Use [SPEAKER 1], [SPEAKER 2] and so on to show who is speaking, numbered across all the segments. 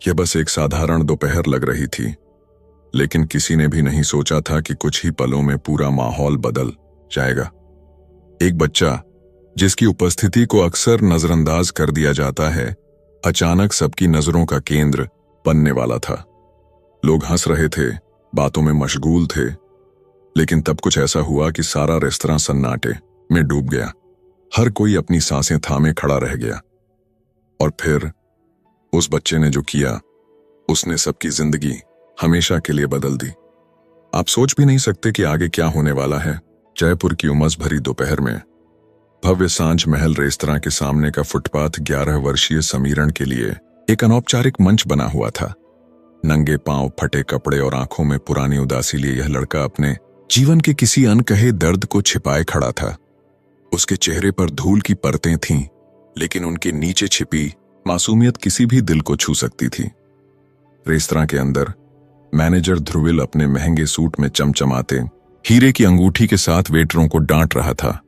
[SPEAKER 1] यह बस एक साधारण दोपहर लग रही थी, लेकिन किसी ने भी नहीं सोचा था कि कुछ ही पलों में पूरा माहौल बदल जाएगा। एक बच्चा जिसकी उपस्थिति को अक्सर नजरअंदाज कर दिया जाता है, अचानक सबकी नजरों का केंद्र बनने वाला था। लोग हंस रहे थे, बातों में मशगूल थे, लेकिन तब कुछ ऐसा हुआ कि सारा रेस्तरां सन्नाटे में डूब गया। हर कोई अपनी सांसें थामे खड़ा रह गया। और फिर उस बच्चे ने जो किया, उसने सबकी जिंदगी हमेशा के लिए बदल दी। आप सोच भी नहीं सकते कि आगे क्या होने वाला है। जयपुर की उमस भरी दोपहर में भव्य सांझ महल रेस्तरां के सामने का फुटपाथ 11 वर्षीय समीरण के लिए एक अनौपचारिक मंच बना हुआ था। नंगे पांव, फटे कपड़े और आंखों में पुरानी उदासी लिए यह लड़का अपने जीवन के किसी अनकहे दर्द को छिपाए खड़ा था। उसके चेहरे पर धूल की परतें थीं, लेकिन उनके नीचे छिपी मासूमियत किसी भी दिल को छू सकती थी। रेस्तरां के अंदर मैनेजर ध्रुविल अपने महंगे सूट में चमचमाते हीरे की अंगूठी के साथ वेटरों को डांट रहा था।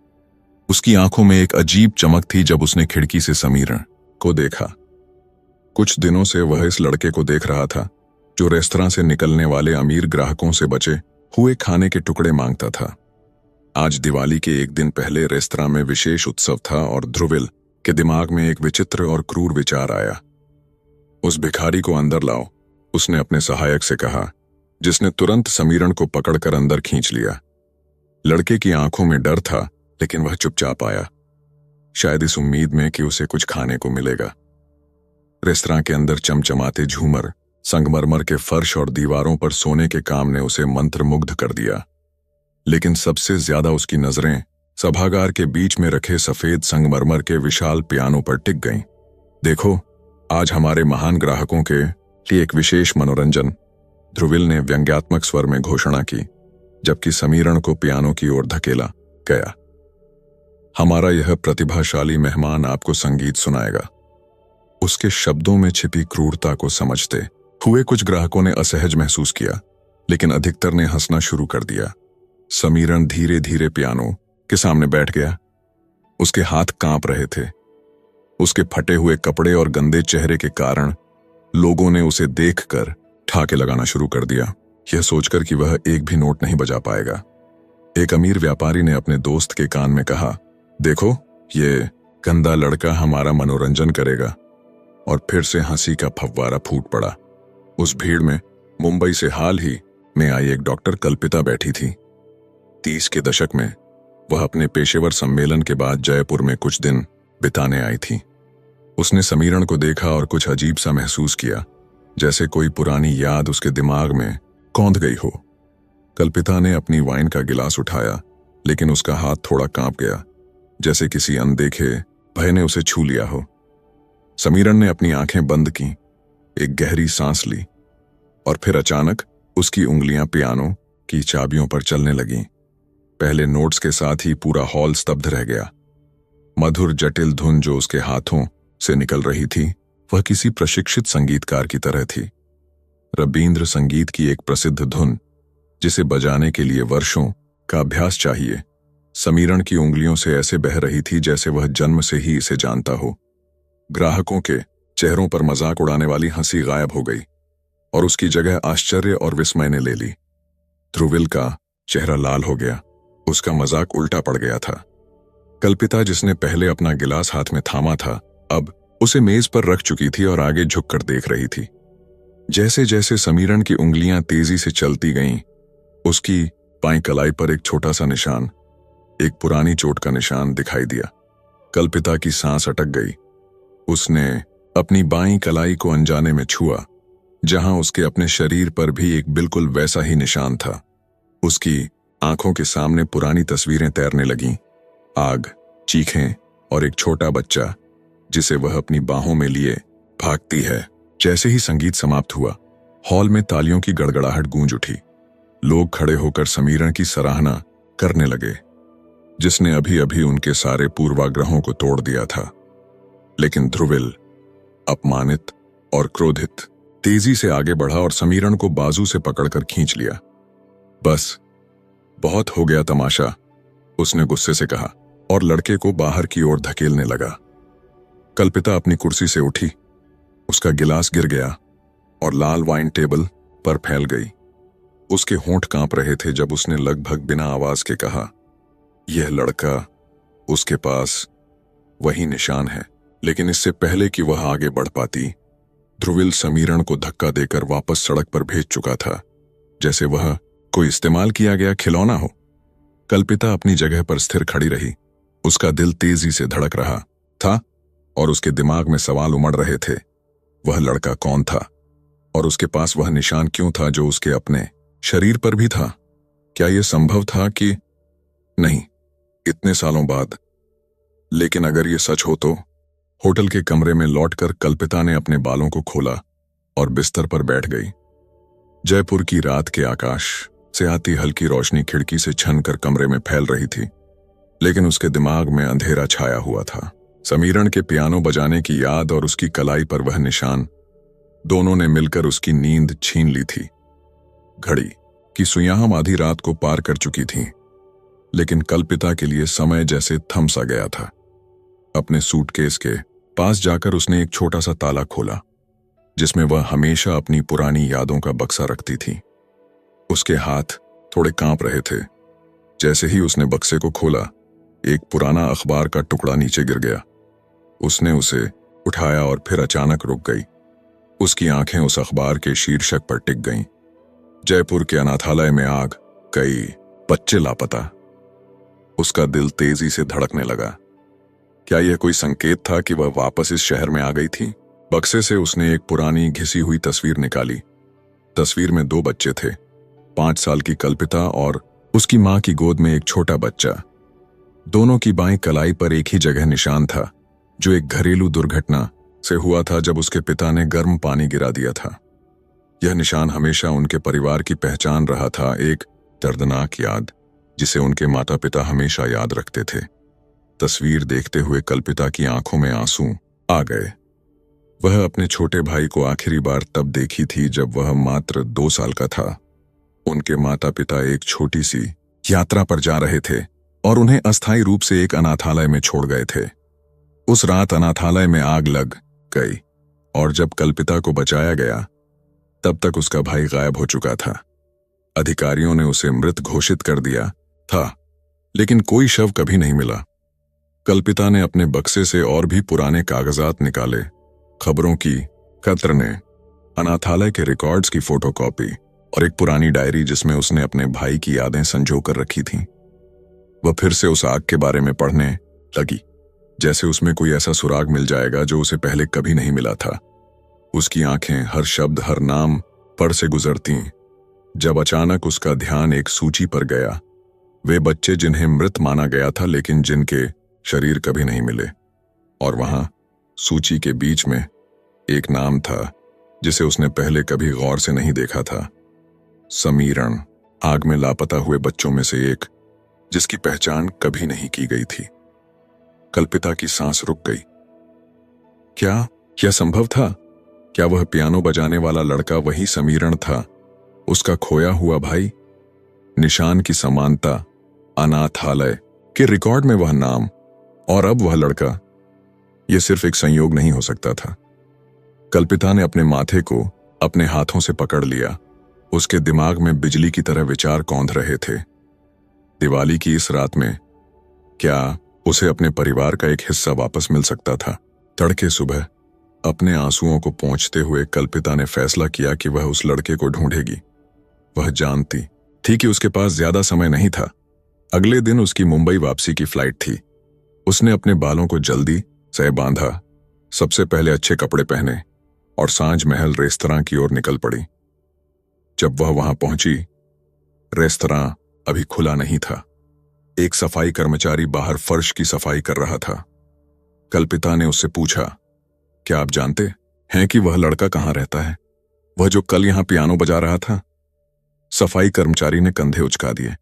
[SPEAKER 1] उसकी आंखों में एक अजीब चमक थी जब उसने खिड़की से समीरण को देखा। कुछ दिनों से वह इस लड़के को देख रहा था जो रेस्तरां से निकलने वाले अमीर ग्राहकों से बचे हुए खाने के टुकड़े मांगता था। आज दिवाली के एक दिन पहले रेस्तरां में विशेष उत्सव था और ध्रुविल के दिमाग में एक विचित्र और क्रूर विचार आया। उस भिखारी को अंदर लाओ, उसने अपने सहायक से कहा, जिसने तुरंत समीरण को पकड़कर अंदर खींच लिया। लड़के की आंखों में डर था, लेकिन वह चुपचाप आया, शायद इस उम्मीद में कि उसे कुछ खाने को मिलेगा। रेस्तरां के अंदर चमचमाते झूमर, संगमरमर के फर्श और दीवारों पर सोने के काम ने उसे मंत्रमुग्ध कर दिया। लेकिन सबसे ज्यादा उसकी नजरें सभागार के बीच में रखे सफेद संगमरमर के विशाल पियानो पर टिक गईं। देखो, आज हमारे महान ग्राहकों के लिए एक विशेष मनोरंजन, ध्रुविल ने व्यंग्यात्मक स्वर में घोषणा की, जबकि समीरण को पियानो की ओर धकेला गया। हमारा यह प्रतिभाशाली मेहमान आपको संगीत सुनाएगा। उसके शब्दों में छिपी क्रूरता को समझते हुए कुछ ग्राहकों ने असहज महसूस किया, लेकिन अधिकतर ने हंसना शुरू कर दिया। समीरण धीरे धीरे पियानो के सामने बैठ गया। उसके हाथ कांप रहे थे। उसके फटे हुए कपड़े और गंदे चेहरे के कारण लोगों ने उसे देखकर ठाके लगाना शुरू कर दिया, यह सोचकर कि वह एक भी नोट नहीं बजा पाएगा। एक अमीर व्यापारी ने अपने दोस्त के कान में कहा, देखो, ये गंदा लड़का हमारा मनोरंजन करेगा। और फिर से हंसी का फव्वारा फूट पड़ा। उस भीड़ में मुंबई से हाल ही में आई एक डॉक्टर कल्पिता बैठी थी। 30 के दशक में वह अपने पेशेवर सम्मेलन के बाद जयपुर में कुछ दिन बिताने आई थी। उसने समीरण को देखा और कुछ अजीब सा महसूस किया, जैसे कोई पुरानी याद उसके दिमाग में कौंध गई हो। कल्पिता ने अपनी वाइन का गिलास उठाया, लेकिन उसका हाथ थोड़ा कांप गया, जैसे किसी अनदेखे भय ने उसे छू लिया हो। समीरण ने अपनी आंखें बंद की, एक गहरी सांस ली, और फिर अचानक उसकी उंगलियां पियानो की चाबियों पर चलने लगीं। पहले नोट्स के साथ ही पूरा हॉल स्तब्ध रह गया। मधुर जटिल धुन जो उसके हाथों से निकल रही थी, वह किसी प्रशिक्षित संगीतकार की तरह थी। रबींद्र संगीत की एक प्रसिद्ध धुन, जिसे बजाने के लिए वर्षों का अभ्यास चाहिए, समीरण की उंगलियों से ऐसे बह रही थी जैसे वह जन्म से ही इसे जानता हो। ग्राहकों के चेहरों पर मजाक उड़ाने वाली हंसी गायब हो गई और उसकी जगह आश्चर्य और विस्मय ने ले ली। ध्रुविल का चेहरा लाल हो गया, उसका मजाक उल्टा पड़ गया था। कल्पिता, जिसने पहले अपना गिलास हाथ में थामा था, अब उसे मेज पर रख चुकी थी और आगे झुककर देख रही थी। जैसे जैसे समीरण की उंगलियां तेजी से चलती गईं, उसकी बाईं कलाई पर एक छोटा सा निशान, एक पुरानी चोट का निशान दिखाई दिया। कल्पिता की सांस अटक गई। उसने अपनी बाईं कलाई को अनजाने में छुआ, जहां उसके अपने शरीर पर भी एक बिल्कुल वैसा ही निशान था। उसकी आंखों के सामने पुरानी तस्वीरें तैरने लगीं, आग, चीखें और एक छोटा बच्चा जिसे वह अपनी बाहों में लिए भागती है। जैसे ही संगीत समाप्त हुआ, हॉल में तालियों की गड़गड़ाहट गूंज उठी। लोग खड़े होकर समीरण की सराहना करने लगे, जिसने अभी अभी उनके सारे पूर्वाग्रहों को तोड़ दिया था। लेकिन ध्रुविल, अपमानित और क्रोधित, तेजी से आगे बढ़ा और समीरण को बाजू से पकड़कर खींच लिया। बस, बहुत हो गया तमाशा, उसने गुस्से से कहा और लड़के को बाहर की ओर धकेलने लगा। कल्पिता अपनी कुर्सी से उठी, उसका गिलास गिर गया और लाल वाइन टेबल पर फैल गई। उसके होंठ कांप रहे थे जब उसने लगभग बिना आवाज के कहा, यह लड़का, उसके पास वही निशान है। लेकिन इससे पहले कि वह आगे बढ़ पाती, ध्रुविल समीरण को धक्का देकर वापस सड़क पर भेज चुका था, जैसे वह कोई इस्तेमाल किया गया खिलौना हो। कल्पिता अपनी जगह पर स्थिर खड़ी रही। उसका दिल तेजी से धड़क रहा था और उसके दिमाग में सवाल उमड़ रहे थे। वह लड़का कौन था और उसके पास वह निशान क्यों था जो उसके अपने शरीर पर भी था? क्या यह संभव था कि नहीं, इतने सालों बाद? लेकिन अगर यह सच हो तो? होटल के कमरे में लौटकर कल्पिता ने अपने बालों को खोला और बिस्तर पर बैठ गई। जयपुर की रात के आकाश से आती हल्की रोशनी खिड़की से छनकर कमरे में फैल रही थी, लेकिन उसके दिमाग में अंधेरा छाया हुआ था। समीरण के पियानो बजाने की याद और उसकी कलाई पर वह निशान, दोनों ने मिलकर उसकी नींद छीन ली थी। घड़ी की सुइयां आधी रात को पार कर चुकी थीं, लेकिन कल्पिता के लिए समय जैसे थम सा गया था। अपने सूटकेस के पास जाकर उसने एक छोटा सा ताला खोला, जिसमें वह हमेशा अपनी पुरानी यादों का बक्सा रखती थी। उसके हाथ थोड़े कांप रहे थे। जैसे ही उसने बक्से को खोला, एक पुराना अखबार का टुकड़ा नीचे गिर गया। उसने उसे उठाया और फिर अचानक रुक गई। उसकी आंखें उस अखबार के शीर्षक पर टिक गईं। जयपुर के अनाथालय में आग, कई बच्चे लापता। उसका दिल तेजी से धड़कने लगा। क्या यह कोई संकेत था कि वह वापस इस शहर में आ गई थी? बक्से से उसने एक पुरानी घिसी हुई तस्वीर निकाली। तस्वीर में 2 बच्चे थे, 5 साल की कल्पिता और उसकी मां की गोद में एक छोटा बच्चा। दोनों की बाईं कलाई पर एक ही जगह निशान था, जो एक घरेलू दुर्घटना से हुआ था जब उसके पिता ने गर्म पानी गिरा दिया था। यह निशान हमेशा उनके परिवार की पहचान रहा था, एक दर्दनाक याद जिसे उनके माता पिता हमेशा याद रखते थे। तस्वीर देखते हुए कल्पिता की आंखों में आंसू आ गए। वह अपने छोटे भाई को आखिरी बार तब देखी थी जब वह मात्र 2 साल का था। उनके माता पिता एक छोटी सी यात्रा पर जा रहे थे और उन्हें अस्थायी रूप से एक अनाथालय में छोड़ गए थे। उस रात अनाथालय में आग लग गई और जब कल्पिता को बचाया गया, तब तक उसका भाई गायब हो चुका था। अधिकारियों ने उसे मृत घोषित कर दिया था, लेकिन कोई शव कभी नहीं मिला। कल्पिता ने अपने बक्से से और भी पुराने कागजात निकाले, खबरों की कतरने, अनाथालय के रिकॉर्ड्स की फोटोकॉपी और एक पुरानी डायरी जिसमें उसने अपने भाई की यादें संजो कर रखी थीं। वह फिर से उस आग के बारे में पढ़ने लगी, जैसे उसमें कोई ऐसा सुराग मिल जाएगा जो उसे पहले कभी नहीं मिला था। उसकी आंखें हर शब्द, हर नाम पर से गुजरतीं, जब अचानक उसका ध्यान एक सूची पर गया। वे बच्चे जिन्हें मृत माना गया था लेकिन जिनके शरीर कभी नहीं मिले। और वहां सूची के बीच में एक नाम था जिसे उसने पहले कभी गौर से नहीं देखा था। समीरण, आग में लापता हुए बच्चों में से एक, जिसकी पहचान कभी नहीं की गई थी। कल्पिता की सांस रुक गई। क्या यह संभव था? क्या वह पियानो बजाने वाला लड़का वही समीरण था, उसका खोया हुआ भाई? निशान की समानता, अनाथालय के रिकॉर्ड में वह नाम और अब वह लड़का, यह सिर्फ एक संयोग नहीं हो सकता था। कल्पिता ने अपने माथे को अपने हाथों से पकड़ लिया। उसके दिमाग में बिजली की तरह विचार कौंध रहे थे। दिवाली की इस रात में क्या उसे अपने परिवार का एक हिस्सा वापस मिल सकता था? तड़के सुबह अपने आंसुओं को पोंछते हुए कल्पिता ने फैसला किया कि वह उस लड़के को ढूंढेगी। वह जानती थी कि उसके पास ज्यादा समय नहीं था। अगले दिन उसकी मुंबई वापसी की फ्लाइट थी। उसने अपने बालों को जल्दी से बांधा, सबसे पहले अच्छे कपड़े पहने और सांझ महल रेस्तरां की ओर निकल पड़ी। जब वह वहां पहुंची, रेस्तरां अभी खुला नहीं था। एक सफाई कर्मचारी बाहर फर्श की सफाई कर रहा था। कल्पिता ने उससे पूछा, क्या आप जानते हैं कि वह लड़का कहाँ रहता है, वह जो कल यहां पियानो बजा रहा था? सफाई कर्मचारी ने कंधे उचका दिए।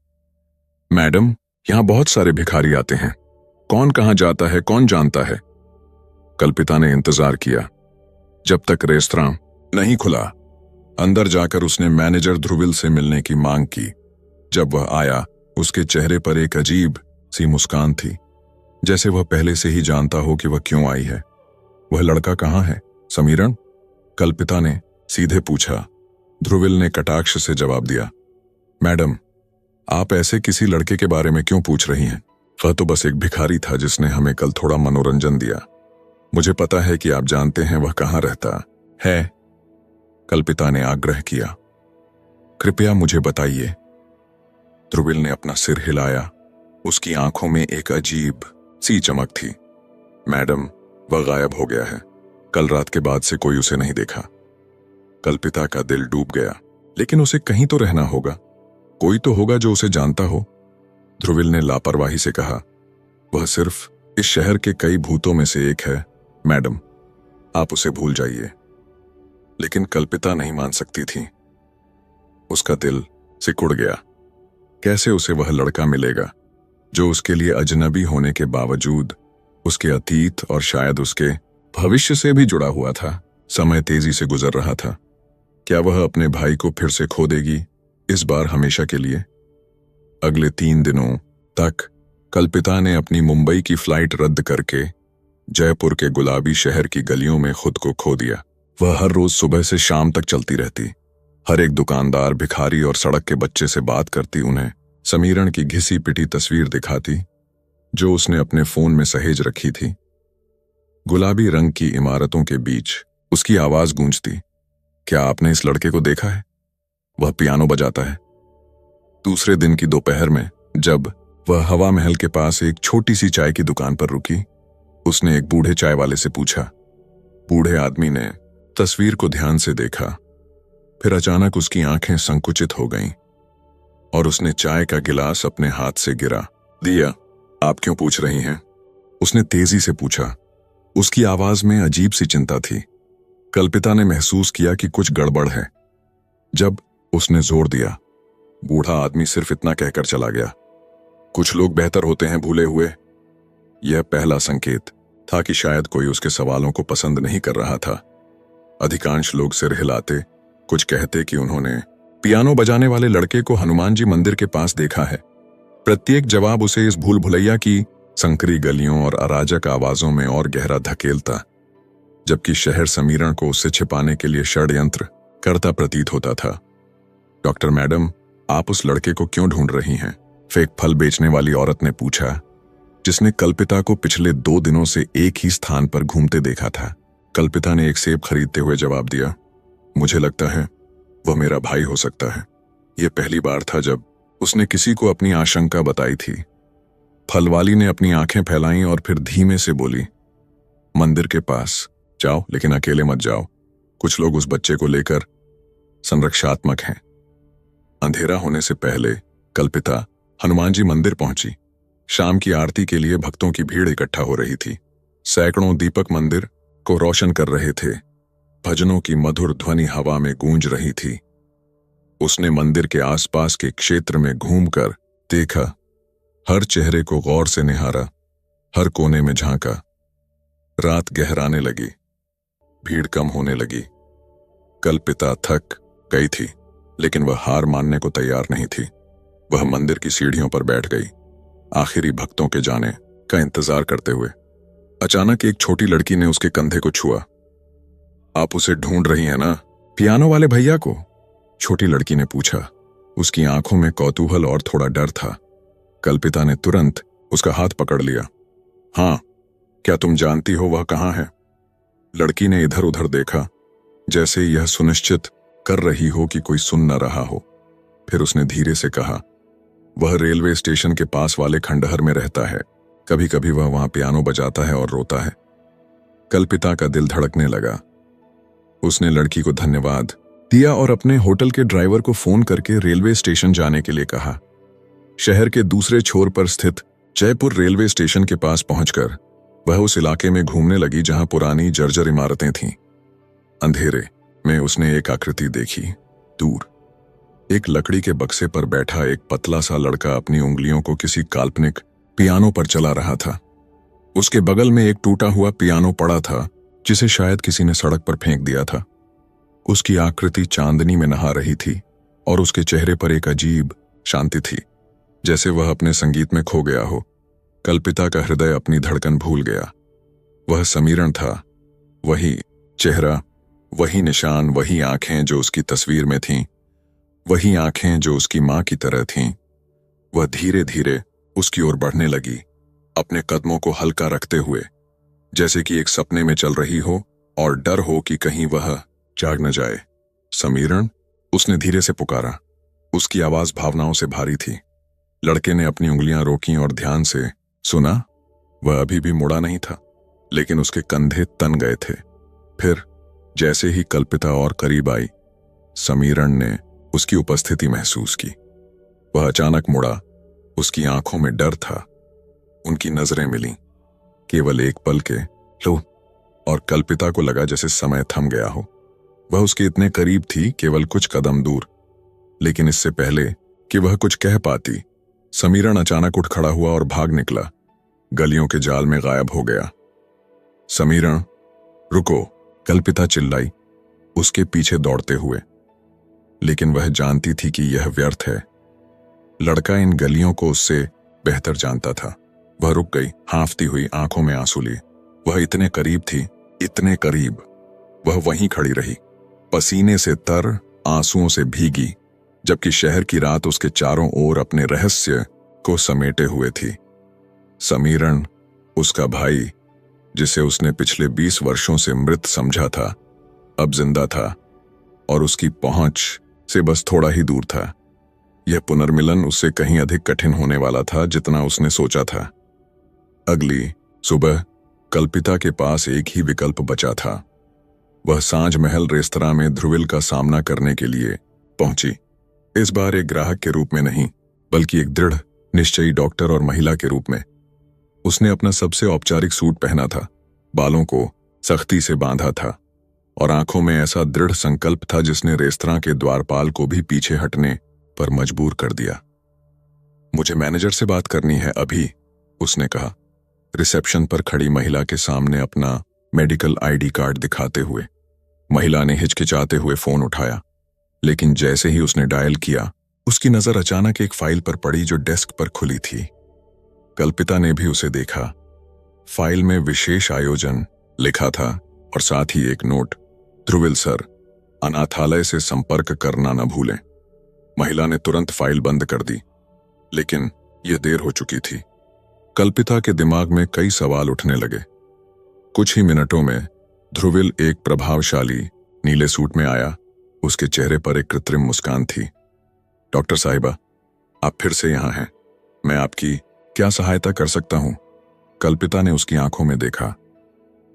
[SPEAKER 1] मैडम, यहां बहुत सारे भिखारी आते हैं, कौन कहां जाता है कौन जानता है। कल्पिता ने इंतजार किया जब तक रेस्तरां नहीं खुला। अंदर जाकर उसने मैनेजर ध्रुविल से मिलने की मांग की। जब वह आया, उसके चेहरे पर एक अजीब सी मुस्कान थी, जैसे वह पहले से ही जानता हो कि वह क्यों आई है। वह लड़का कहाँ है, समीरण? कल्पिता ने सीधे पूछा। ध्रुविल ने कटाक्ष से जवाब दिया, मैडम, आप ऐसे किसी लड़के के बारे में क्यों पूछ रही हैं? वह तो बस एक भिखारी था जिसने हमें कल थोड़ा मनोरंजन दिया। मुझे पता है कि आप जानते हैं वह कहाँ रहता है। कल्पिता ने आग्रह किया। कृपया मुझे बताइए। ध्रुविल ने अपना सिर हिलाया। उसकी आंखों में एक अजीब सी चमक थी। मैडम, वह गायब हो गया है। कल रात के बाद से कोई उसे नहीं देखा। कल्पिता का दिल डूब गया। लेकिन उसे कहीं तो रहना होगा, कोई तो होगा जो उसे जानता हो। ध्रुविल ने लापरवाही से कहा, वह सिर्फ इस शहर के कई भूतों में से एक है मैडम, आप उसे भूल जाइए। लेकिन कल्पिता नहीं मान सकती थी। उसका दिल सिकुड़ गया। कैसे उसे वह लड़का मिलेगा जो उसके लिए अजनबी होने के बावजूद उसके अतीत और शायद उसके भविष्य से भी जुड़ा हुआ था। समय तेजी से गुजर रहा था। क्या वह अपने भाई को फिर से खो देगी, इस बार हमेशा के लिए? अगले 3 दिनों तक कल्पिता ने अपनी मुंबई की फ्लाइट रद्द करके जयपुर के गुलाबी शहर की गलियों में खुद को खो दिया। वह हर रोज सुबह से शाम तक चलती रहती। हर एक दुकानदार, भिखारी और सड़क के बच्चे से बात करती, उन्हें समीरण की घिसी पिटी तस्वीर दिखाती जो उसने अपने फोन में सहेज रखी थी। गुलाबी रंग की इमारतों के बीच उसकी आवाज गूंजती, क्या आपने इस लड़के को देखा है? वह पियानो बजाता है। दूसरे दिन की दोपहर में जब वह हवा महल के पास एक छोटी सी चाय की दुकान पर रुकी, उसने एक बूढ़े चाय वाले से पूछा। बूढ़े आदमी ने तस्वीर को ध्यान से देखा, फिर अचानक उसकी आंखें संकुचित हो गईं और उसने चाय का गिलास अपने हाथ से गिरा दिया। आप क्यों पूछ रही हैं? उसने तेजी से पूछा। उसकी आवाज में अजीब सी चिंता थी। कल्पिता ने महसूस किया कि कुछ गड़बड़ है। जब उसने जोर दिया, बूढ़ा आदमी सिर्फ इतना कहकर चला गया, कुछ लोग बेहतर होते हैं भूले हुए। यह पहला संकेत था कि शायद कोई उसके सवालों को पसंद नहीं कर रहा था। अधिकांश लोग सिर हिलाते, कुछ कहते कि उन्होंने पियानो बजाने वाले लड़के को हनुमान जी मंदिर के पास देखा है। प्रत्येक जवाब उसे इस भूल भुलैया की संकरी गलियों और अराजक आवाजों में और गहरा धकेलता, जबकि शहर समीरण को उससे छिपाने के लिए षड्यंत्र करता प्रतीत होता था। डॉक्टर मैडम, आप उस लड़के को क्यों ढूंढ रही हैं? फेक फल बेचने वाली औरत ने पूछा, जिसने कल्पिता को पिछले 2 दिनों से एक ही स्थान पर घूमते देखा था। कल्पिता ने एक सेब खरीदते हुए जवाब दिया, मुझे लगता है वह मेरा भाई हो सकता है। यह पहली बार था जब उसने किसी को अपनी आशंका बताई थी। फलवाली ने अपनी आंखें फैलाईं और फिर धीमे से बोली, मंदिर के पास जाओ, लेकिन अकेले मत जाओ। कुछ लोग उस बच्चे को लेकर संरक्षात्मक हैं। अंधेरा होने से पहले कल्पिता हनुमान जी मंदिर पहुंची। शाम की आरती के लिए भक्तों की भीड़ इकट्ठा हो रही थी। सैकड़ों दीपक मंदिर को रोशन कर रहे थे। भजनों की मधुर ध्वनि हवा में गूंज रही थी। उसने मंदिर के आसपास के क्षेत्र में घूमकर देखा, हर चेहरे को गौर से निहारा, हर कोने में झांका। रात गहराने लगी, भीड़ कम होने लगी। कल्पिता थक गई थी, लेकिन वह हार मानने को तैयार नहीं थी। वह मंदिर की सीढ़ियों पर बैठ गई, आखिरी भक्तों के जाने का इंतजार करते हुए। अचानक एक छोटी लड़की ने उसके कंधे को छुआ। आप उसे ढूंढ रही हैं ना, पियानो वाले भैया को? छोटी लड़की ने पूछा। उसकी आंखों में कौतूहल और थोड़ा डर था। कल्पिता ने तुरंत उसका हाथ पकड़ लिया। हाँ, क्या तुम जानती हो वह कहाँ है? लड़की ने इधर उधर देखा, जैसे यह सुनिश्चित कर रही हो कि कोई सुन न रहा हो। फिर उसने धीरे से कहा, वह रेलवे स्टेशन के पास वाले खंडहर में रहता है। कभी कभी वह वहां पियानो बजाता है और रोता है। कल्पिता का दिल धड़कने लगा। उसने लड़की को धन्यवाद दिया और अपने होटल के ड्राइवर को फोन करके रेलवे स्टेशन जाने के लिए कहा। शहर के दूसरे छोर पर स्थित जयपुर रेलवे स्टेशन के पास पहुंचकर वह उस इलाके में घूमने लगी जहां पुरानी जर्जर इमारतें थीं। अंधेरे में उसने एक आकृति देखी। दूर एक लकड़ी के बक्से पर बैठा एक पतला सा लड़का अपनी उंगलियों को किसी काल्पनिक पियानो पर चला रहा था। उसके बगल में एक टूटा हुआ पियानो पड़ा था, जिसे शायद किसी ने सड़क पर फेंक दिया था। उसकी आकृति चांदनी में नहा रही थी और उसके चेहरे पर एक अजीब शांति थी, जैसे वह अपने संगीत में खो गया हो। कल्पिता का हृदय अपनी धड़कन भूल गया। वह समीरण था, वही चेहरा, वही निशान, वही आंखें जो उसकी तस्वीर में थीं, वही आंखें जो उसकी मां की तरह थीं। वह धीरे धीरे उसकी ओर बढ़ने लगी, अपने कदमों को हल्का रखते हुए, जैसे कि एक सपने में चल रही हो और डर हो कि कहीं वह जाग न जाए। समीरण, उसने धीरे से पुकारा। उसकी आवाज भावनाओं से भारी थी। लड़के ने अपनी उंगलियां रोकीं और ध्यान से सुना। वह अभी भी मुड़ा नहीं था, लेकिन उसके कंधे तन गए थे। फिर जैसे ही कल्पिता और करीब आई, समीरण ने उसकी उपस्थिति महसूस की। वह अचानक मुड़ा। उसकी आंखों में डर था। उनकी नजरें मिलीं, केवल एक पल के लो, और कल्पिता को लगा जैसे समय थम गया हो। वह उसके इतने करीब थी, केवल कुछ कदम दूर। लेकिन इससे पहले कि वह कुछ कह पाती, समीरण अचानक उठ खड़ा हुआ और भाग निकला। गलियों के जाल में गायब हो गया। समीरण, रुको, कल्पिता चिल्लाई, उसके पीछे दौड़ते हुए। लेकिन वह जानती थी कि यह व्यर्थ है। लड़का इन गलियों को उससे बेहतर जानता था। वह रुक गई, हांफती हुई, आंखों में आंसू लिए। वह इतने करीब थी, इतने करीब। वह वहीं खड़ी रही, पसीने से तर, आंसुओं से भीगी, जबकि शहर की रात उसके चारों ओर अपने रहस्य को समेटे हुए थी। समीरण, उसका भाई, जिसे उसने पिछले 20 वर्षों से मृत समझा था, अब जिंदा था और उसकी पहुंच से बस थोड़ा ही दूर था। यह पुनर्मिलन उससे कहीं अधिक कठिन होने वाला था जितना उसने सोचा था। अगली सुबह कल्पिता के पास एक ही विकल्प बचा था। वह सांझ महल रेस्तरां में ध्रुविल का सामना करने के लिए पहुंची। इस बार एक ग्राहक के रूप में नहीं, बल्कि एक दृढ़ निश्चयी डॉक्टर और महिला के रूप में। उसने अपना सबसे औपचारिक सूट पहना था, बालों को सख्ती से बांधा था और आंखों में ऐसा दृढ़ संकल्प था जिसने रेस्तरां के द्वारपाल को भी पीछे हटने पर मजबूर कर दिया। मुझे मैनेजर से बात करनी है अभी, उसने कहा, रिसेप्शन पर खड़ी महिला के सामने अपना मेडिकल आईडी कार्ड दिखाते हुए। महिला ने हिचकिचाते हुए फोन उठाया, लेकिन जैसे ही उसने डायल किया, उसकी नजर अचानक एक फाइल पर पड़ी जो डेस्क पर खुली थी। कल्पिता ने भी उसे देखा। फाइल में विशेष आयोजन लिखा था और साथ ही एक नोट, ध्रुविल सर, अनाथालय से संपर्क करना न भूलें। महिला ने तुरंत फाइल बंद कर दी, लेकिन यह देर हो चुकी थी। कल्पिता के दिमाग में कई सवाल उठने लगे। कुछ ही मिनटों में ध्रुविल एक प्रभावशाली नीले सूट में आया। उसके चेहरे पर एक कृत्रिम मुस्कान थी। डॉक्टर साहिबा, आप फिर से यहां हैं। मैं आपकी क्या सहायता कर सकता हूं? कल्पिता ने उसकी आंखों में देखा।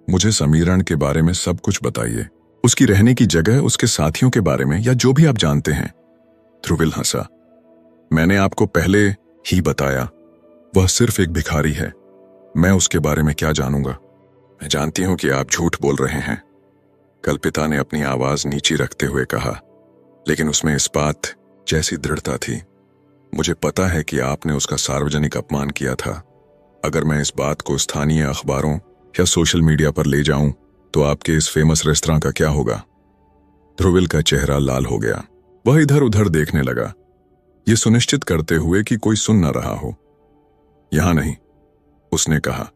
[SPEAKER 1] मुझे समीरण के बारे में सब कुछ बताइए, उसकी रहने की जगह, उसके साथियों के बारे में, या जो भी आप जानते हैं। ध्रुविल हंसा। मैंने आपको पहले ही बताया, वह सिर्फ एक भिखारी है। मैं उसके बारे में क्या जानूंगा? मैं जानती हूं कि आप झूठ बोल रहे हैं, कल्पिता ने अपनी आवाज नीची रखते हुए कहा, लेकिन उसमें इस्पात जैसी दृढ़ता थी। मुझे पता है कि आपने उसका सार्वजनिक अपमान किया था। अगर मैं इस बात को स्थानीय अखबारों या सोशल मीडिया पर ले जाऊं तो आपके इस फेमस रेस्तरां का क्या होगा? ध्रुविल का चेहरा लाल हो गया। वह इधर उधर देखने लगा, ये सुनिश्चित करते हुए कि कोई सुन न रहा हो। यहां नहीं, उसने कहा,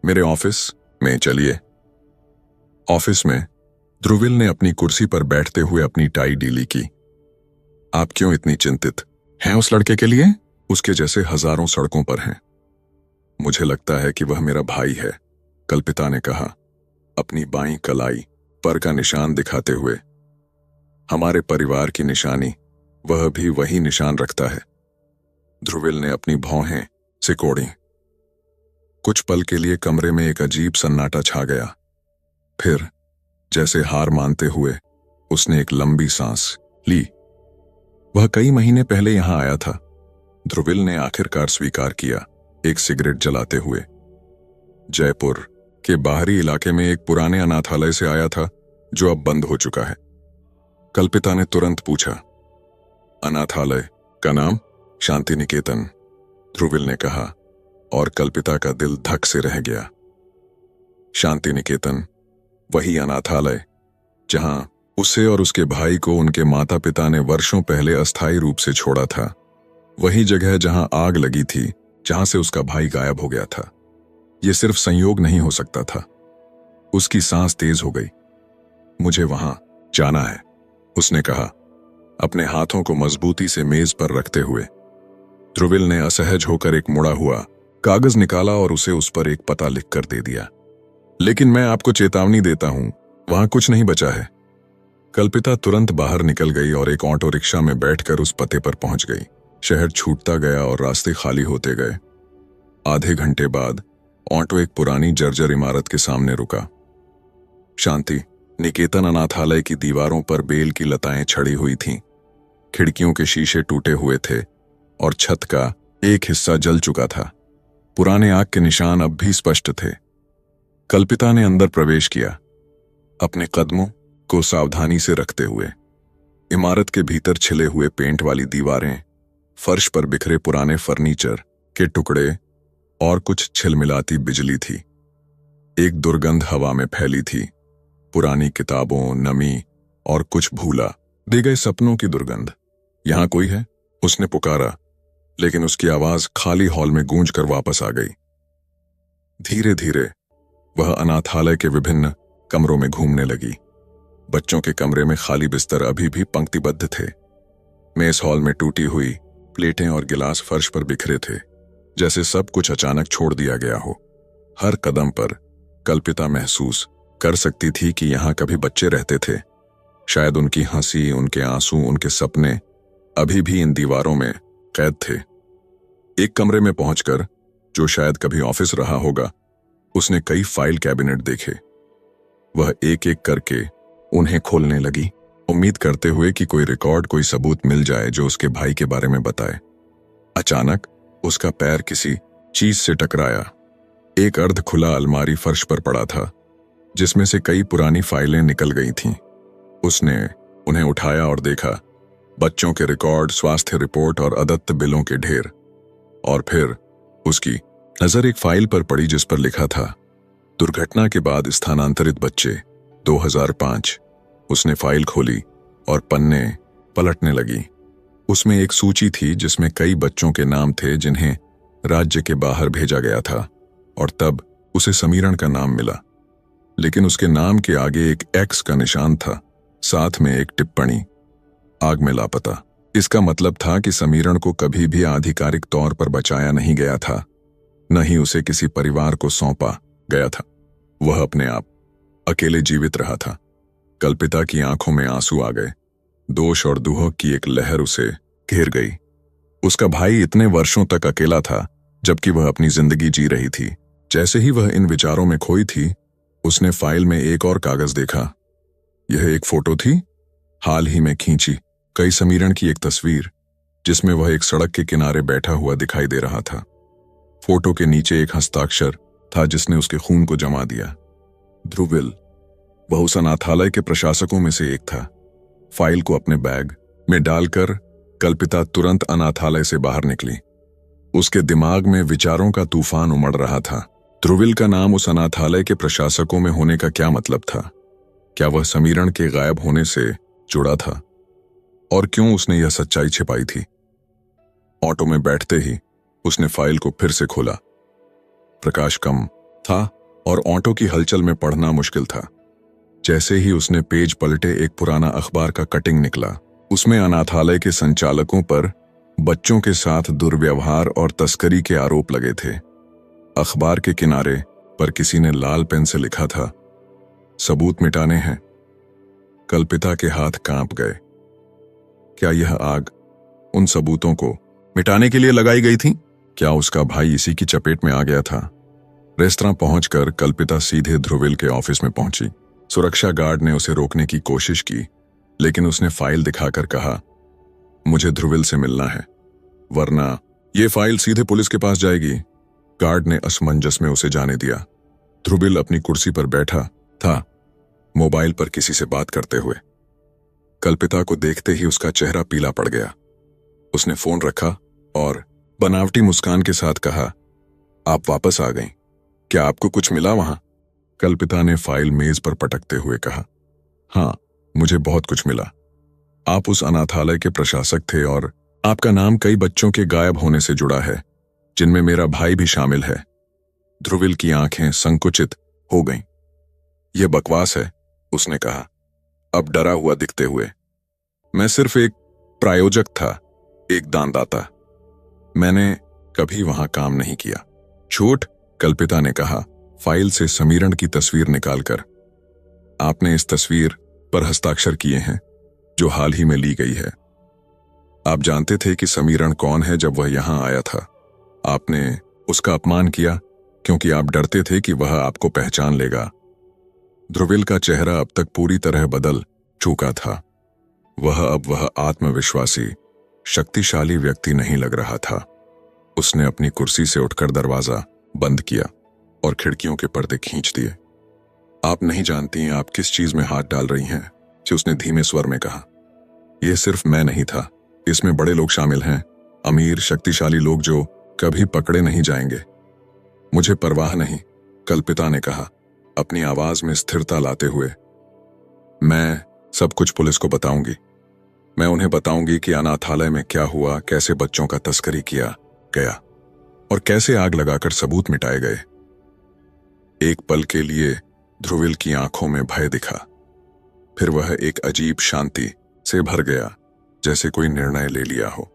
[SPEAKER 1] मेरे ऑफिस में चलिए। ऑफिस में ध्रुविल ने अपनी कुर्सी पर बैठते हुए अपनी टाई ढीली की। आप क्यों इतनी चिंतित हैं उस लड़के के लिए? उसके जैसे हजारों सड़कों पर हैं। मुझे लगता है कि वह मेरा भाई है, कल्पिता ने कहा, अपनी बाईं कलाई पर का निशान दिखाते हुए। हमारे परिवार की निशानी, वह भी वही निशान रखता है। ध्रुविल ने अपनी भौहें सिकोड़ी। कुछ पल के लिए कमरे में एक अजीब सन्नाटा छा गया। फिर जैसे हार मानते हुए उसने एक लंबी सांस ली। वह कई महीने पहले यहां आया था, ध्रुविल ने आखिरकार स्वीकार किया, एक सिगरेट जलाते हुए। जयपुर के बाहरी इलाके में एक पुराने अनाथालय से आया था जो अब बंद हो चुका है। कल्पिता ने तुरंत पूछा। अनाथालय का नाम? शांति निकेतन, ध्रुविल ने कहा, और कल्पिता का दिल धक से रह गया। शांति निकेतन, वही अनाथालय जहां उसे और उसके भाई को उनके माता पिता ने वर्षों पहले अस्थायी रूप से छोड़ा था। वही जगह जहां आग लगी थी, जहां से उसका भाई गायब हो गया था। यह सिर्फ संयोग नहीं हो सकता था। उसकी सांस तेज हो गई। मुझे वहां जाना है, उसने कहा, अपने हाथों को मजबूती से मेज पर रखते हुए। ध्रुविल ने असहज होकर एक मुड़ा हुआ कागज निकाला और उसे उस पर एक पता लिखकर दे दिया। लेकिन मैं आपको चेतावनी देता हूं, वहां कुछ नहीं बचा है। कल्पिता तुरंत बाहर निकल गई और एक ऑटो रिक्शा में बैठकर उस पते पर पहुंच गई। शहर छूटता गया और रास्ते खाली होते गए। आधे घंटे बाद ऑटो एक पुरानी जर्जर इमारत के सामने रुका। शांति निकेतन अनाथालय की दीवारों पर बेल की लताएं छड़ी हुई थीं। खिड़कियों के शीशे टूटे हुए थे और छत का एक हिस्सा जल चुका था। पुराने आग के निशान अब भी स्पष्ट थे। कल्पिता ने अंदर प्रवेश किया, अपने कदमों को सावधानी से रखते हुए। इमारत के भीतर छिले हुए पेंट वाली दीवारें, फर्श पर बिखरे पुराने फर्नीचर के टुकड़े और कुछ छिलमिलाती बिजली थी। एक दुर्गंध हवा में फैली थी, पुरानी किताबों, नमी और कुछ भूला दे गए सपनों की दुर्गंध। यहां कोई है? उसने पुकारा, लेकिन उसकी आवाज खाली हॉल में गूंज कर वापस आ गई। धीरे धीरे वह अनाथालय के विभिन्न कमरों में घूमने लगी। बच्चों के कमरे में खाली बिस्तर अभी भी पंक्तिबद्ध थे। मेस हॉल में टूटी हुई प्लेटें और गिलास फर्श पर बिखरे थे, जैसे सब कुछ अचानक छोड़ दिया गया हो। हर कदम पर कल्पिता महसूस कर सकती थी कि यहां कभी बच्चे रहते थे। शायद उनकी हंसी, उनके आंसू, उनके सपने अभी भी इन दीवारों में कैद थे। एक कमरे में पहुंचकर, जो शायद कभी ऑफिस रहा होगा, उसने कई फाइल कैबिनेट देखे। वह एक एक करके उन्हें खोलने लगी, उम्मीद करते हुए कि कोई रिकॉर्ड, कोई सबूत मिल जाए जो उसके भाई के बारे में बताए। अचानक उसका पैर किसी चीज से टकराया। एक अर्ध खुला अलमारी फर्श पर पड़ा था, जिसमें से कई पुरानी फाइलें निकल गई थीं। उसने उन्हें उठाया और देखा, बच्चों के रिकॉर्ड, स्वास्थ्य रिपोर्ट और अदत्त बिलों के ढेर। और फिर उसकी नजर एक फाइल पर पड़ी जिस पर लिखा था, दुर्घटना के बाद स्थानांतरित बच्चे 2005। उसने फाइल खोली और पन्ने पलटने लगी। उसमें एक सूची थी जिसमें कई बच्चों के नाम थे जिन्हें राज्य के बाहर भेजा गया था, और तब उसे समीरण का नाम मिला। लेकिन उसके नाम के आगे एक एक्स का निशान था, साथ में एक टिप्पणी, आग में लापता। इसका मतलब था कि समीरण को कभी भी आधिकारिक तौर पर बचाया नहीं गया था, न ही उसे किसी परिवार को सौंपा गया था। वह अपने आप अकेले जीवित रहा था। कल्पिता की आंखों में आंसू आ गए। दोष और दुह की एक लहर उसे घेर गई। उसका भाई इतने वर्षों तक अकेला था, जबकि वह अपनी जिंदगी जी रही थी। जैसे ही वह इन विचारों में खोई थी, उसने फाइल में एक और कागज देखा। यह एक फोटो थी, हाल ही में खींची कई समीरण की एक तस्वीर, जिसमें वह एक सड़क के किनारे बैठा हुआ दिखाई दे रहा था। फोटो के नीचे एक हस्ताक्षर था जिसने उसके खून को जमा दिया, ध्रुविल। वह उस अनाथालय के प्रशासकों में से एक था। फाइल को अपने बैग में डालकर कल्पिता तुरंत अनाथालय से बाहर निकली। उसके दिमाग में विचारों का तूफान उमड़ रहा था। ध्रुविल का नाम उस अनाथालय के प्रशासकों में होने का क्या मतलब था? क्या वह समीरण के गायब होने से जुड़ा था? और क्यों उसने यह सच्चाई छिपाई थी? ऑटो में बैठते ही उसने फाइल को फिर से खोला। प्रकाश कम था और ऑटो की हलचल में पढ़ना मुश्किल था। जैसे ही उसने पेज पलटे, एक पुराना अखबार का कटिंग निकला। उसमें अनाथालय के संचालकों पर बच्चों के साथ दुर्व्यवहार और तस्करी के आरोप लगे थे। अखबार के किनारे पर किसी ने लाल पेन से लिखा था, सबूत मिटाने हैं। कल्पिता के हाथ कांप गए। क्या यह आग उन सबूतों को मिटाने के लिए लगाई गई थी? क्या उसका भाई इसी की चपेट में आ गया था? रेस्तरां पहुंचकर कल्पिता सीधे ध्रुविल के ऑफिस में पहुंची। सुरक्षा गार्ड ने उसे रोकने की कोशिश की, लेकिन उसने फाइल दिखाकर कहा, मुझे ध्रुविल से मिलना है, वरना ये फाइल सीधे पुलिस के पास जाएगी। गार्ड ने असमंजस में उसे जाने दिया। ध्रुविल अपनी कुर्सी पर बैठा था, मोबाइल पर किसी से बात करते हुए। कल्पिता को देखते ही उसका चेहरा पीला पड़ गया। उसने फोन रखा और बनावटी मुस्कान के साथ कहा, आप वापस आ गईं। क्या आपको कुछ मिला वहां? कल्पिता ने फाइल मेज पर पटकते हुए कहा, हाँ, मुझे बहुत कुछ मिला। आप उस अनाथालय के प्रशासक थे और आपका नाम कई बच्चों के गायब होने से जुड़ा है, जिनमें मेरा भाई भी शामिल है। ध्रुविल की आंखें संकुचित हो गईं। यह बकवास है, उसने कहा। अब डरा हुआ दिखते हुए। मैं सिर्फ एक प्रायोजक था, एक दानदाता। मैंने कभी वहां काम नहीं किया। झूठ, कल्पिता ने कहा, फाइल से समीरण की तस्वीर निकालकर। आपने इस तस्वीर पर हस्ताक्षर किए हैं जो हाल ही में ली गई है। आप जानते थे कि समीरण कौन है जब वह यहां आया था। आपने उसका अपमान किया क्योंकि आप डरते थे कि वह आपको पहचान लेगा। ध्रुविल का चेहरा अब तक पूरी तरह बदल चुका था। वह आत्मविश्वासी, शक्तिशाली व्यक्ति नहीं लग रहा था। उसने अपनी कुर्सी से उठकर दरवाजा बंद किया और खिड़कियों के पर्दे खींच दिए। आप नहीं जानती आप किस चीज में हाथ डाल रही हैं, उसने धीमे स्वर में कहा। यह सिर्फ मैं नहीं था, इसमें बड़े लोग शामिल हैं, अमीर शक्तिशाली लोग जो कभी पकड़े नहीं जाएंगे। मुझे परवाह नहीं, कल्पिता ने कहा, अपनी आवाज में स्थिरता लाते हुए। मैं सब कुछ पुलिस को बताऊंगी। मैं उन्हें बताऊंगी कि अनाथालय में क्या हुआ, कैसे बच्चों का तस्करी किया गया और कैसे आग लगाकर सबूत मिटाए गए। एक पल के लिए ध्रुविल की आंखों में भय दिखा, फिर वह एक अजीब शांति से भर गया, जैसे कोई निर्णय ले लिया हो।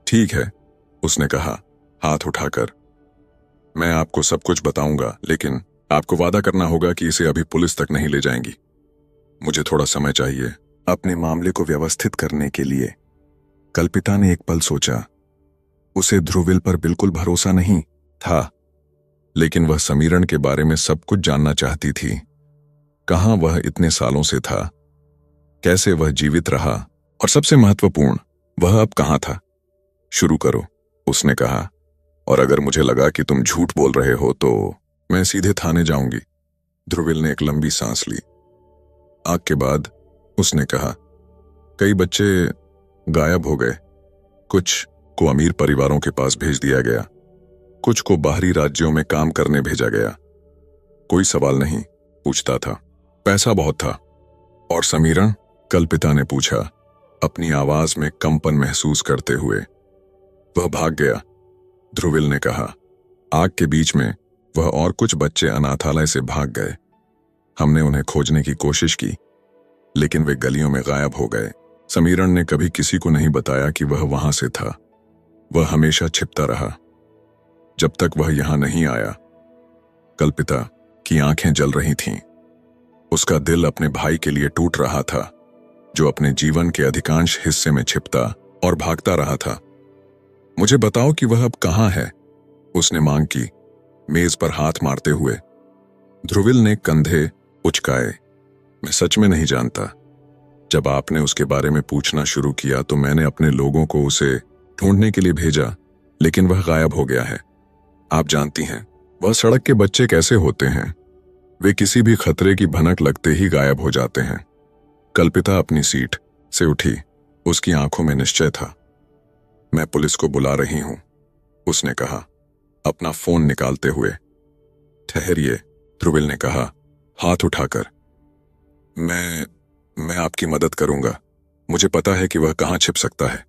[SPEAKER 1] ठीक है, उसने कहा, हाथ उठाकर। मैं आपको सब कुछ बताऊंगा, लेकिन आपको वादा करना होगा कि इसे अभी पुलिस तक नहीं ले जाएंगी। मुझे थोड़ा समय चाहिए अपने मामले को व्यवस्थित करने के लिए। कल्पिता ने एक पल सोचा। उसे ध्रुविल पर बिल्कुल भरोसा नहीं था, लेकिन वह समीरण के बारे में सब कुछ जानना चाहती थी। कहां वह इतने सालों से था, कैसे वह जीवित रहा, और सबसे महत्वपूर्ण, वह अब कहां था। शुरू करो, उसने कहा, और अगर मुझे लगा कि तुम झूठ बोल रहे हो तो मैं सीधे थाने जाऊंगी। ध्रुविल ने एक लंबी सांस ली। आग के बाद उसने कहा, कई बच्चे गायब हो गए। कुछ को अमीर परिवारों के पास भेज दिया गया, कुछ को बाहरी राज्यों में काम करने भेजा गया। कोई सवाल नहीं पूछता था, पैसा बहुत था। और समीरण, कल्पिता ने पूछा, अपनी आवाज में कंपन महसूस करते हुए। वह भाग गया, ध्रुविल ने कहा। आग के बीच में वह और कुछ बच्चे अनाथालय से भाग गए। हमने उन्हें खोजने की कोशिश की, लेकिन वे गलियों में गायब हो गए। समीरण ने कभी किसी को नहीं बताया कि वह वहां से था। वह हमेशा छिपता रहा, जब तक वह यहां नहीं आया। कल्पिता की आंखें जल रही थीं। उसका दिल अपने भाई के लिए टूट रहा था, जो अपने जीवन के अधिकांश हिस्से में छिपता और भागता रहा था। मुझे बताओ कि वह अब कहां है, उसने मांग की, मेज पर हाथ मारते हुए। ध्रुविल ने कंधे उचकाए। मैं सच में नहीं जानता। जब आपने उसके बारे में पूछना शुरू किया तो मैंने अपने लोगों को उसे ढूंढने के लिए भेजा, लेकिन वह गायब हो गया है। आप जानती हैं, वह सड़क के बच्चे कैसे होते हैं। वे किसी भी खतरे की भनक लगते ही गायब हो जाते हैं। कल्पिता अपनी सीट से उठी, उसकी आंखों में निश्चय था। मैं पुलिस को बुला रही हूं, उसने कहा, अपना फोन निकालते हुए। ठहरिए, ध्रुविल ने कहा, हाथ उठाकर। मैं आपकी मदद करूंगा। मुझे पता है कि वह कहां छिप सकता है।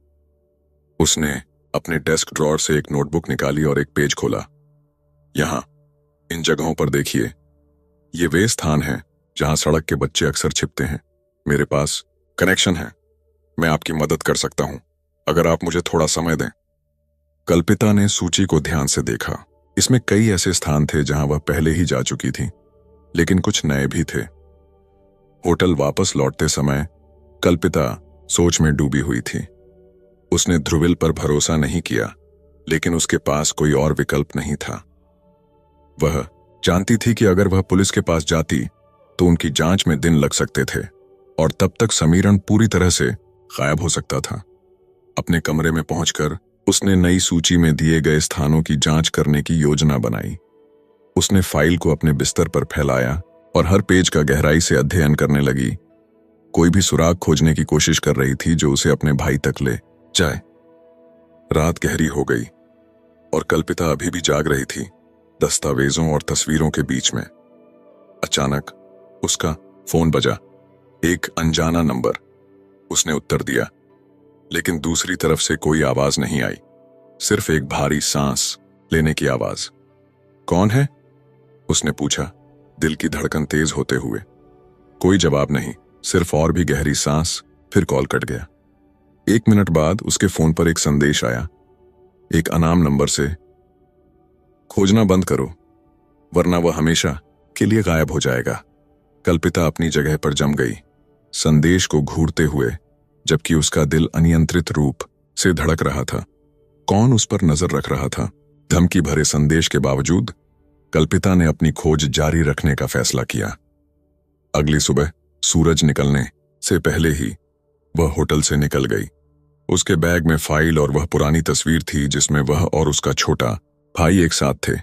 [SPEAKER 1] उसने अपने डेस्क ड्रॉअर से एक नोटबुक निकाली और एक पेज खोला। यहां इन जगहों पर देखिए, ये वे स्थान हैं जहां सड़क के बच्चे अक्सर छिपते हैं। मेरे पास कनेक्शन है, मैं आपकी मदद कर सकता हूं, अगर आप मुझे थोड़ा समय दें। कल्पिता ने सूची को ध्यान से देखा। इसमें कई ऐसे स्थान थे जहां वह पहले ही जा चुकी थी, लेकिन कुछ नए भी थे। होटल वापस लौटते समय कल्पिता सोच में डूबी हुई थी। उसने ध्रुविल पर भरोसा नहीं किया, लेकिन उसके पास कोई और विकल्प नहीं था। वह जानती थी कि अगर वह पुलिस के पास जाती तो उनकी जांच में दिन लग सकते थे और तब तक समीरण पूरी तरह से गायब हो सकता था। अपने कमरे में पहुंचकर उसने नई सूची में दिए गए स्थानों की जांच करने की योजना बनाई। उसने फाइल को अपने बिस्तर पर फैलाया और हर पेज का गहराई से अध्ययन करने लगी। कोई भी सुराग खोजने की कोशिश कर रही थी जो उसे अपने भाई तक ले जाए। रात गहरी हो गई और कल्पिता अभी भी जाग रही थी, दस्तावेजों और तस्वीरों के बीच में। अचानक उसका फोन बजा। एक अनजाना नंबर। उसने उत्तर दिया, लेकिन दूसरी तरफ से कोई आवाज नहीं आई, सिर्फ एक भारी सांस लेने की आवाज। कौन है? उसने पूछा, दिल की धड़कन तेज होते हुए। कोई जवाब नहीं, सिर्फ और भी गहरी सांस, फिर कॉल कट गया। 1 मिनट बाद उसके फोन पर एक संदेश आया, एक अनाम नंबर से। खोजना बंद करो, वरना वह हमेशा के लिए गायब हो जाएगा। कल्पिता अपनी जगह पर जम गई, संदेश को घूरते हुए, जबकि उसका दिल अनियंत्रित रूप से धड़क रहा था। कौन उस पर नजर रख रहा था? धमकी भरे संदेश के बावजूद कल्पिता ने अपनी खोज जारी रखने का फैसला किया। अगली सुबह सूरज निकलने से पहले ही वह होटल से निकल गई। उसके बैग में फाइल और वह पुरानी तस्वीर थी जिसमें वह और उसका छोटा भाई एक साथ थे।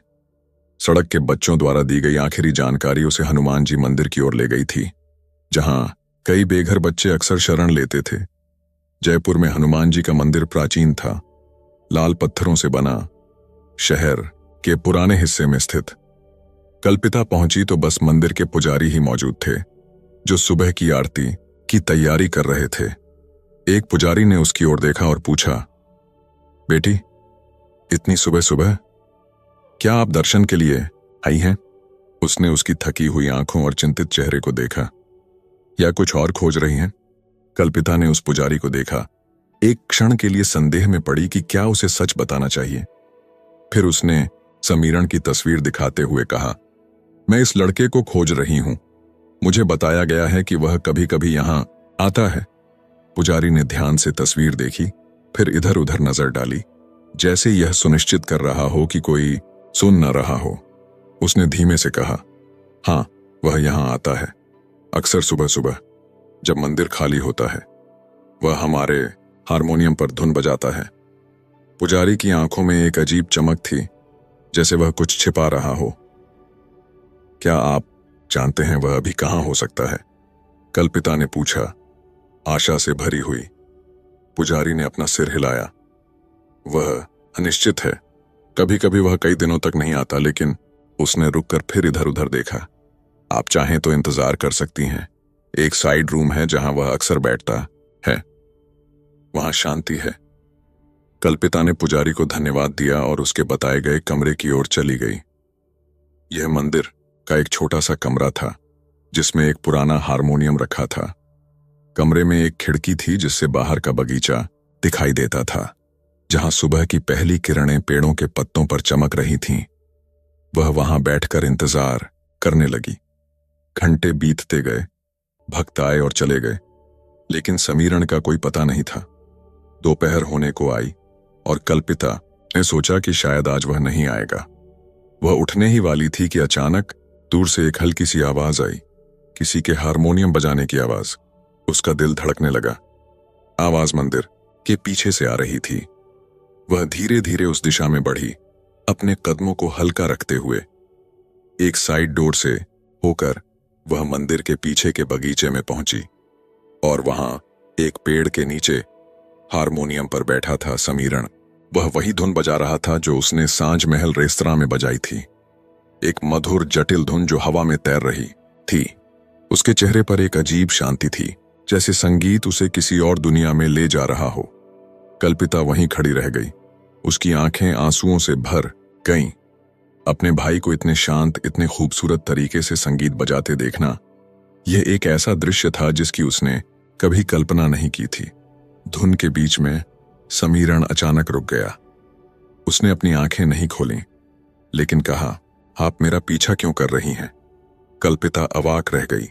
[SPEAKER 1] सड़क के बच्चों द्वारा दी गई आखिरी जानकारी उसे हनुमान जी मंदिर की ओर ले गई थी, जहां कई बेघर बच्चे अक्सर शरण लेते थे। जयपुर में हनुमान जी का मंदिर प्राचीन था, लाल पत्थरों से बना, शहर के पुराने हिस्से में स्थित। कल्पिता पहुंची तो बस मंदिर के पुजारी ही मौजूद थे, जो सुबह की आरती की तैयारी कर रहे थे। एक पुजारी ने उसकी ओर देखा और पूछा, बेटी, इतनी सुबह सुबह क्या आप दर्शन के लिए आई हैं? उसने उसकी थकी हुई आंखों और चिंतित चेहरे को देखा। या कुछ और खोज रही हैं? कल्पिता ने उस पुजारी को देखा। एक क्षण के लिए संदेह में पड़ी कि क्या उसे सच बताना चाहिए। फिर उसने समीरण की तस्वीर दिखाते हुए कहा, मैं इस लड़के को खोज रही हूं। मुझे बताया गया है कि वह कभी कभी यहां आता है। पुजारी ने ध्यान से तस्वीर देखी, फिर इधर उधर नजर डाली, जैसे यह सुनिश्चित कर रहा हो कि कोई सुन न रहा हो। उसने धीमे से कहा, हाँ, वह यहां आता है, अक्सर सुबह सुबह जब मंदिर खाली होता है। वह हमारे हारमोनियम पर धुन बजाता है। पुजारी की आंखों में एक अजीब चमक थी, जैसे वह कुछ छिपा रहा हो। क्या आप जानते हैं वह अभी कहां हो सकता है? कल्पिता ने पूछा, आशा से भरी हुई। पुजारी ने अपना सिर हिलाया। वह अनिश्चित है, कभी कभी वह कई दिनों तक नहीं आता। लेकिन उसने रुककर फिर इधर उधर देखा। आप चाहें तो इंतजार कर सकती हैं। एक साइड रूम है जहां वह अक्सर बैठता है, वहां शांति है। कल्पिता ने पुजारी को धन्यवाद दिया और उसके बताए गए कमरे की ओर चली गई। यह मंदिर का एक छोटा सा कमरा था, जिसमें एक पुराना हारमोनियम रखा था। कमरे में एक खिड़की थी जिससे बाहर का बगीचा दिखाई देता था, जहां सुबह की पहली किरणें पेड़ों के पत्तों पर चमक रही थीं। वह वहां बैठकर इंतजार करने लगी। घंटे बीतते गए, भक्त आए और चले गए, लेकिन समीरण का कोई पता नहीं था। दोपहर होने को आई और कल्पिता ने सोचा कि शायद आज वह नहीं आएगा। वह उठने ही वाली थी कि अचानक दूर से एक हल्की सी आवाज आई, किसी के हारमोनियम बजाने की आवाज। उसका दिल धड़कने लगा। आवाज मंदिर के पीछे से आ रही थी। वह धीरे धीरे उस दिशा में बढ़ी, अपने कदमों को हल्का रखते हुए। एक साइड डोर से होकर वह मंदिर के पीछे के बगीचे में पहुंची और वहां एक पेड़ के नीचे हारमोनियम पर बैठा था समीरण। वह वही धुन बजा रहा था जो उसने सांझ महल रेस्तरां में बजाई थी, एक मधुर जटिल धुन जो हवा में तैर रही थी। उसके चेहरे पर एक अजीब शांति थी, जैसे संगीत उसे किसी और दुनिया में ले जा रहा हो। कल्पिता वहीं खड़ी रह गई, उसकी आंखें आंसुओं से भर गईं। अपने भाई को इतने शांत, इतने खूबसूरत तरीके से संगीत बजाते देखना, यह एक ऐसा दृश्य था जिसकी उसने कभी कल्पना नहीं की थी। धुन के बीच में समीरण अचानक रुक गया। उसने अपनी आंखें नहीं खोलीं, लेकिन कहा, आप मेरा पीछा क्यों कर रही हैं? कल्पिता अवाक रह गई।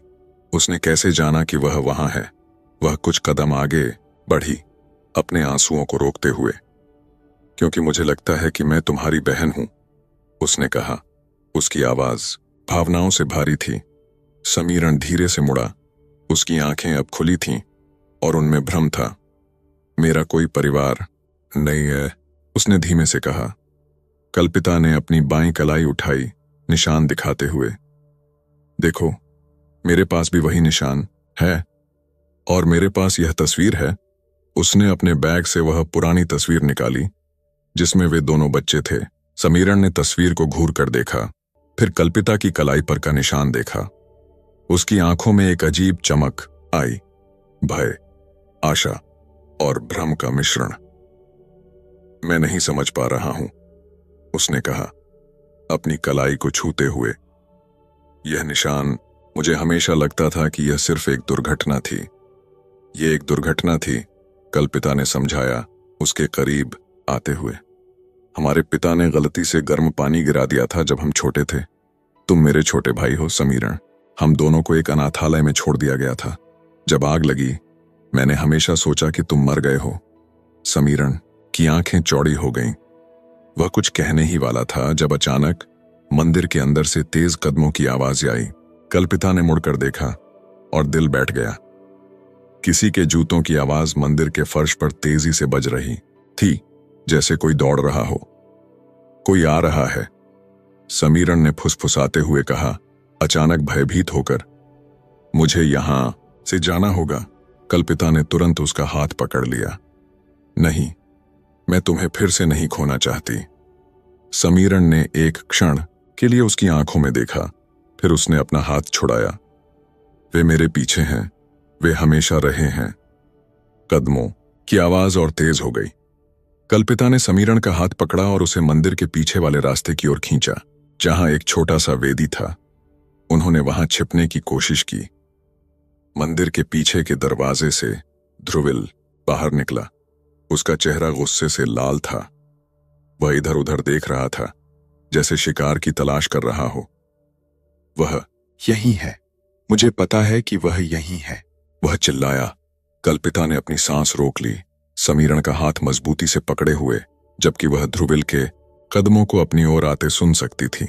[SPEAKER 1] उसने कैसे जाना कि वह वहां है? वह कुछ कदम आगे बढ़ी, अपने आंसुओं को रोकते हुए। क्योंकि मुझे लगता है कि मैं तुम्हारी बहन हूं, उसने कहा। उसकी आवाज भावनाओं से भारी थी। समीरण धीरे से मुड़ा। उसकी आंखें अब खुली थीं और उनमें भ्रम था। मेरा कोई परिवार नहीं है, उसने धीमे से कहा। कल्पिता ने अपनी बाईं कलाई उठाई, निशान दिखाते हुए। देखो, मेरे पास भी वही निशान है, और मेरे पास यह तस्वीर है। उसने अपने बैग से वह पुरानी तस्वीर निकाली जिसमें वे दोनों बच्चे थे। समीरण ने तस्वीर को घूर कर देखा, फिर कल्पिता की कलाई पर का निशान देखा। उसकी आंखों में एक अजीब चमक आई, भय, आशा और भ्रम का मिश्रण। मैं नहीं समझ पा रहा हूं, उसने कहा, अपनी कलाई को छूते हुए। यह निशान मुझे हमेशा लगता था कि यह सिर्फ एक दुर्घटना थी। ये एक दुर्घटना थी, कल्पिता ने समझाया उसके करीब आते हुए। हमारे पिता ने गलती से गर्म पानी गिरा दिया था जब हम छोटे थे। तुम मेरे छोटे भाई हो समीरण। हम दोनों को एक अनाथालय में छोड़ दिया गया था। जब आग लगी, मैंने हमेशा सोचा कि तुम मर गए हो। समीरण की आंखें चौड़ी हो गईं। वह कुछ कहने ही वाला था जब अचानक मंदिर के अंदर से तेज कदमों की आवाज आई। कल्पिता ने मुड़कर देखा और दिल बैठ गया। किसी के जूतों की आवाज मंदिर के फर्श पर तेजी से बज रही थी, जैसे कोई दौड़ रहा हो। कोई आ रहा है, समीरण ने फुसफुसाते हुए कहा, अचानक भयभीत होकर। मुझे यहां से जाना होगा। कल्पिता ने तुरंत उसका हाथ पकड़ लिया। नहीं, मैं तुम्हें फिर से नहीं खोना चाहती। समीरण ने एक क्षण के लिए उसकी आंखों में देखा, फिर उसने अपना हाथ छुड़ाया। वे मेरे पीछे हैं, वे हमेशा रहे हैं। कदमों की आवाज और तेज हो गई। कल्पिता ने समीरण का हाथ पकड़ा और उसे मंदिर के पीछे वाले रास्ते की ओर खींचा, जहां एक छोटा सा वेदी था। उन्होंने वहां छिपने की कोशिश की। मंदिर के पीछे के दरवाजे से ध्रुविल बाहर निकला। उसका चेहरा गुस्से से लाल था। वह इधर उधर देख रहा था, जैसे शिकार की तलाश कर रहा हो। वह यही है, मुझे पता है कि वह यही है, वह चिल्लाया। कल्पिता ने अपनी सांस रोक ली, समीरण का हाथ मजबूती से पकड़े हुए, जबकि वह ध्रुविल के कदमों को अपनी ओर आते सुन सकती थी।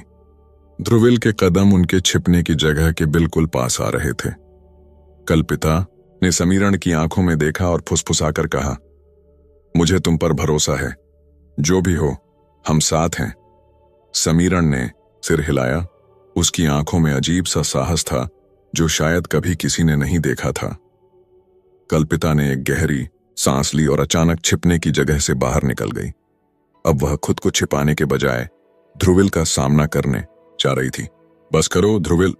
[SPEAKER 1] ध्रुविल के कदम उनके छिपने की जगह के बिल्कुल पास आ रहे थे। कल्पिता ने समीरण की आंखों में देखा और फुसफुसाकर कहा, मुझे तुम पर भरोसा है। जो भी हो, हम साथ हैं। समीरण ने सिर हिलाया। उसकी आंखों में अजीब सा साहस था, जो शायद कभी किसी ने नहीं देखा था। कल्पिता ने एक गहरी सांस ली और अचानक छिपने की जगह से बाहर निकल गई। अब वह खुद को छिपाने के बजाय ध्रुविल का सामना करने जा रही थी। बस करो ध्रुविल,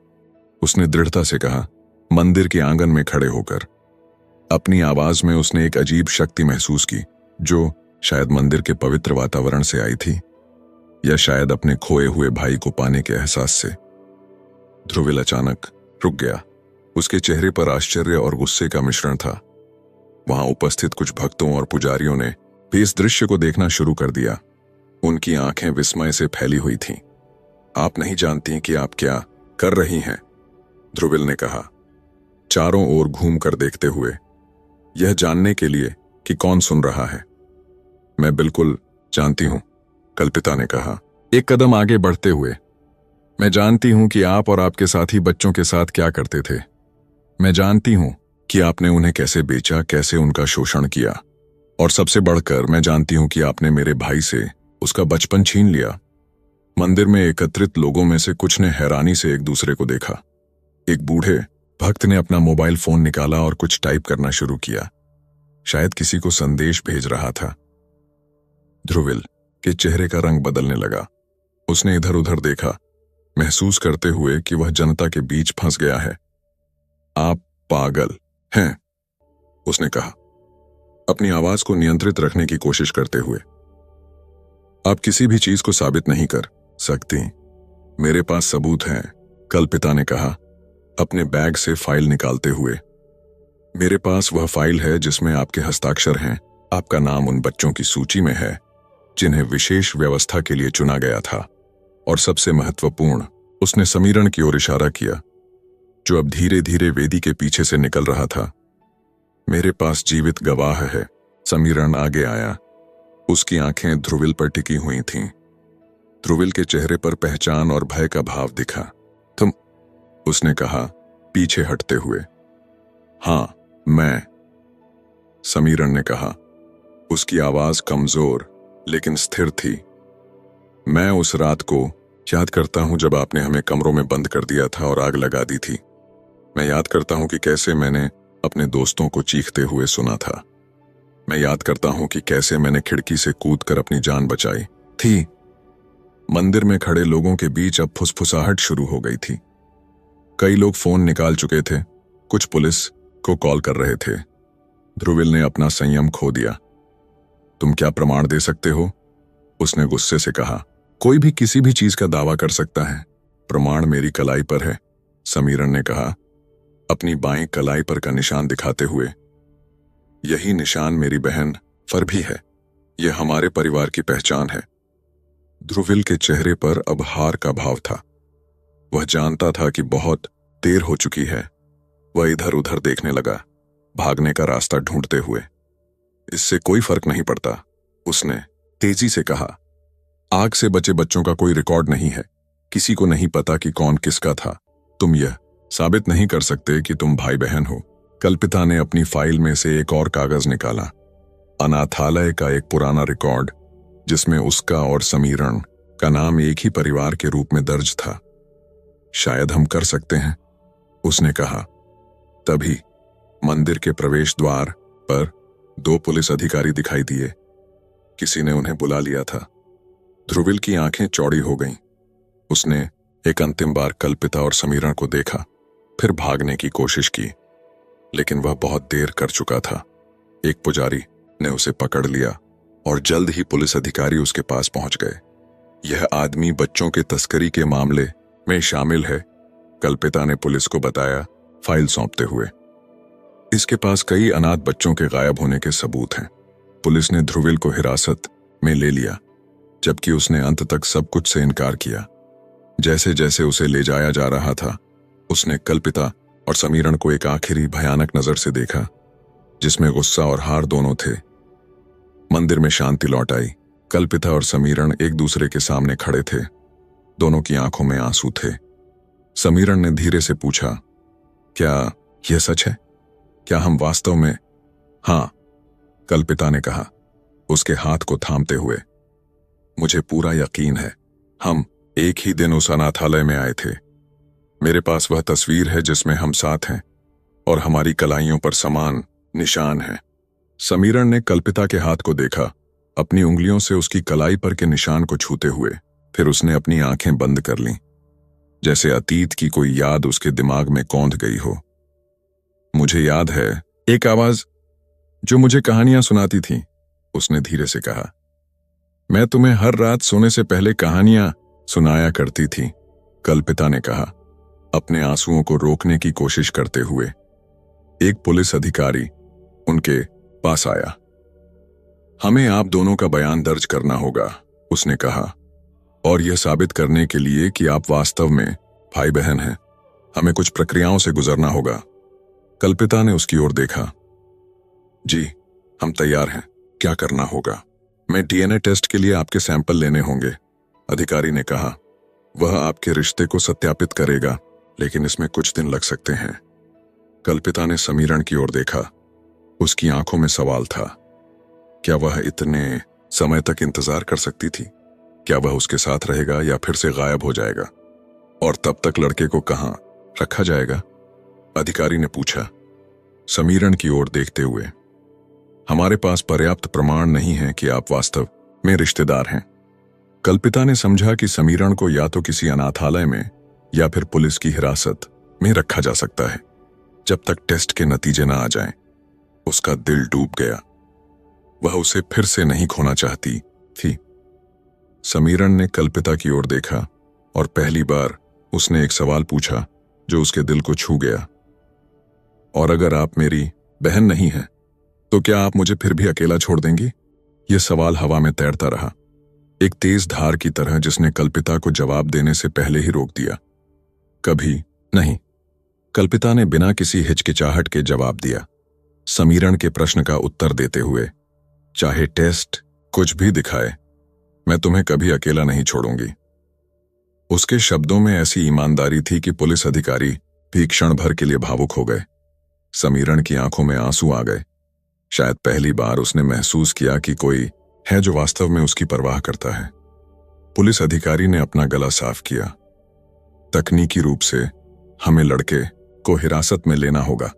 [SPEAKER 1] उसने दृढ़ता से कहा, मंदिर के आंगन में खड़े होकर। अपनी आवाज में उसने एक अजीब शक्ति महसूस की, जो शायद मंदिर के पवित्र वातावरण से आई थी, या शायद अपने खोए हुए भाई को पाने के एहसास से। ध्रुविल अचानक रुक गया। उसके चेहरे पर आश्चर्य और गुस्से का मिश्रण था। वहां उपस्थित कुछ भक्तों और पुजारियों ने भी इस दृश्य को देखना शुरू कर दिया। उनकी आंखें विस्मय से फैली हुई थीं। आप नहीं जानती कि आप क्या कर रही हैं, ध्रुविल ने कहा, चारों ओर घूम कर देखते हुए, यह जानने के लिए कि कौन सुन रहा है। मैं बिल्कुल जानती हूं, कल्पिता ने कहा, एक कदम आगे बढ़ते हुए। मैं जानती हूं कि आप और आपके साथी बच्चों के साथ क्या करते थे। मैं जानती हूं कि आपने उन्हें कैसे बेचा, कैसे उनका शोषण किया, और सबसे बढ़कर मैं जानती हूं कि आपने मेरे भाई से उसका बचपन छीन लिया। मंदिर में एकत्रित लोगों में से कुछ ने हैरानी से एक दूसरे को देखा। एक बूढ़े भक्त ने अपना मोबाइल फोन निकाला और कुछ टाइप करना शुरू किया, शायद किसी को संदेश भेज रहा था। ध्रुविल के चेहरे का रंग बदलने लगा। उसने इधर उधर देखा, महसूस करते हुए कि वह जनता के बीच फंस गया है। आप पागल हैं, उसने कहा, अपनी आवाज को नियंत्रित रखने की कोशिश करते हुए। आप किसी भी चीज को साबित नहीं कर सकती। मेरे पास सबूत हैं, कल्पिता ने कहा, अपने बैग से फाइल निकालते हुए। मेरे पास वह फाइल है जिसमें आपके हस्ताक्षर हैं। आपका नाम उन बच्चों की सूची में है जिन्हें विशेष व्यवस्था के लिए चुना गया था। और सबसे महत्वपूर्ण, उसने समीरण की ओर इशारा किया, जो अब धीरे धीरे वेदी के पीछे से निकल रहा था। मेरे पास जीवित गवाह है। समीरण आगे आया। उसकी आंखें ध्रुविल पर टिकी हुई थीं। ध्रुविल के चेहरे पर पहचान और भय का भाव दिखा। तुम, उसने कहा, पीछे हटते हुए। हां, मैं, समीरण ने कहा। उसकी आवाज कमजोर लेकिन स्थिर थी। मैं उस रात को याद करता हूं जब आपने हमें कमरों में बंद कर दिया था और आग लगा दी थी। मैं याद करता हूं कि कैसे मैंने अपने दोस्तों को चीखते हुए सुना था। मैं याद करता हूं कि कैसे मैंने खिड़की से कूदकर अपनी जान बचाई थी। मंदिर में खड़े लोगों के बीच अब फुसफुसाहट शुरू हो गई थी। कई लोग फोन निकाल चुके थे, कुछ पुलिस को कॉल कर रहे थे। ध्रुविल ने अपना संयम खो दिया। तुम क्या प्रमाण दे सकते हो? उसने गुस्से से कहा। कोई भी किसी भी चीज का दावा कर सकता है। प्रमाण मेरी कलाई पर है, समीरण ने कहा, अपनी बाएं कलाई पर का निशान दिखाते हुए। यही निशान मेरी बहन पर भी है। यह हमारे परिवार की पहचान है। ध्रुविल के चेहरे पर अब हार का भाव था। वह जानता था कि बहुत देर हो चुकी है। वह इधर उधर देखने लगा, भागने का रास्ता ढूंढते हुए। इससे कोई फर्क नहीं पड़ता, उसने तेजी से कहा। आग से बचे बच्चों का कोई रिकॉर्ड नहीं है। किसी को नहीं पता कि कौन किसका था। तुम यह साबित नहीं कर सकते कि तुम भाई बहन हो। कल्पिता ने अपनी फाइल में से एक और कागज निकाला। अनाथालय का एक पुराना रिकॉर्ड जिसमें उसका और समीरण का नाम एक ही परिवार के रूप में दर्ज था। शायद हम कर सकते हैं, उसने कहा। तभी मंदिर के प्रवेश द्वार पर 2 पुलिस अधिकारी दिखाई दिए। किसी ने उन्हें बुला लिया था। ध्रुविल की आंखें चौड़ी हो गईं। उसने एक अंतिम बार कल्पिता और समीरण को देखा, फिर भागने की कोशिश की, लेकिन वह बहुत देर कर चुका था। एक पुजारी ने उसे पकड़ लिया और जल्द ही पुलिस अधिकारी उसके पास पहुंच गए। यह आदमी बच्चों के तस्करी के मामले में शामिल है, कल्पिता ने पुलिस को बताया, फाइल सौंपते हुए। इसके पास कई अनाथ बच्चों के गायब होने के सबूत हैं। पुलिस ने ध्रुविल को हिरासत में ले लिया, जबकि उसने अंत तक सब कुछ से इनकार किया। जैसे जैसे उसे ले जाया जा रहा था, उसने कल्पिता और समीरण को एक आखिरी भयानक नजर से देखा, जिसमें गुस्सा और हार दोनों थे। मंदिर में शांति लौट आई। कल्पिता और समीरण एक दूसरे के सामने खड़े थे। दोनों की आंखों में आंसू थे। समीरण ने धीरे से पूछा, क्या यह सच है? क्या हम वास्तव में? हाँ, कल्पिता ने कहा, उसके हाथ को थामते हुए। मुझे पूरा यकीन है। हम एक ही दिन उस अनाथालय में आए थे। मेरे पास वह तस्वीर है जिसमें हम साथ हैं और हमारी कलाइयों पर समान निशान हैं। समीरण ने कल्पिता के हाथ को देखा, अपनी उंगलियों से उसकी कलाई पर के निशान को छूते हुए। फिर उसने अपनी आंखें बंद कर लीं, जैसे अतीत की कोई याद उसके दिमाग में कौंध गई हो। मुझे याद है, एक आवाज जो मुझे कहानियां सुनाती थी, उसने धीरे से कहा। मैं तुम्हें हर रात सोने से पहले कहानियां सुनाया करती थी, कल्पिता ने कहा, अपने आंसुओं को रोकने की कोशिश करते हुए। एक पुलिस अधिकारी उनके पास आया। हमें आप दोनों का बयान दर्ज करना होगा, उसने कहा, और यह साबित करने के लिए कि आप वास्तव में भाई बहन हैं। हमें कुछ प्रक्रियाओं से गुजरना होगा। कल्पिता ने उसकी ओर देखा। जी, हम तैयार हैं। क्या करना होगा? मैं डीएनए टेस्ट के लिए आपके सैंपल लेने होंगे, अधिकारी ने कहा। वह आपके रिश्ते को सत्यापित करेगा, लेकिन इसमें कुछ दिन लग सकते हैं। कल्पिता ने समीरण की ओर देखा। उसकी आंखों में सवाल था। क्या वह इतने समय तक इंतजार कर सकती थी? क्या वह उसके साथ रहेगा या फिर से गायब हो जाएगा? और तब तक लड़के को कहां रखा जाएगा? अधिकारी ने पूछा, समीरण की ओर देखते हुए। हमारे पास पर्याप्त प्रमाण नहीं है कि आप वास्तव में रिश्तेदार हैं। कल्पिता ने समझा कि समीरण को या तो किसी अनाथालय में या फिर पुलिस की हिरासत में रखा जा सकता है, जब तक टेस्ट के नतीजे न आ जाएं। उसका दिल डूब गया। वह उसे फिर से नहीं खोना चाहती थी। समीरण ने कल्पिता की ओर देखा और पहली बार उसने एक सवाल पूछा जो उसके दिल को छू गया। और अगर आप मेरी बहन नहीं हैं, तो क्या आप मुझे फिर भी अकेला छोड़ देंगी? यह सवाल हवा में तैरता रहा, एक तेज धार की तरह जिसने कल्पिता को जवाब देने से पहले ही रोक दिया। कभी नहीं, कल्पिता ने बिना किसी हिचकिचाहट के जवाब दिया, समीरण के प्रश्न का उत्तर देते हुए। चाहे टेस्ट कुछ भी दिखाए, मैं तुम्हें कभी अकेला नहीं छोड़ूंगी। उसके शब्दों में ऐसी ईमानदारी थी कि पुलिस अधिकारी भी क्षण भर के लिए भावुक हो गए। समीरण की आंखों में आंसू आ गए। शायद पहली बार उसने महसूस किया कि कोई है जो वास्तव में उसकी परवाह करता है। पुलिस अधिकारी ने अपना गला साफ किया। तकनीकी रूप से हमें लड़के को हिरासत में लेना होगा,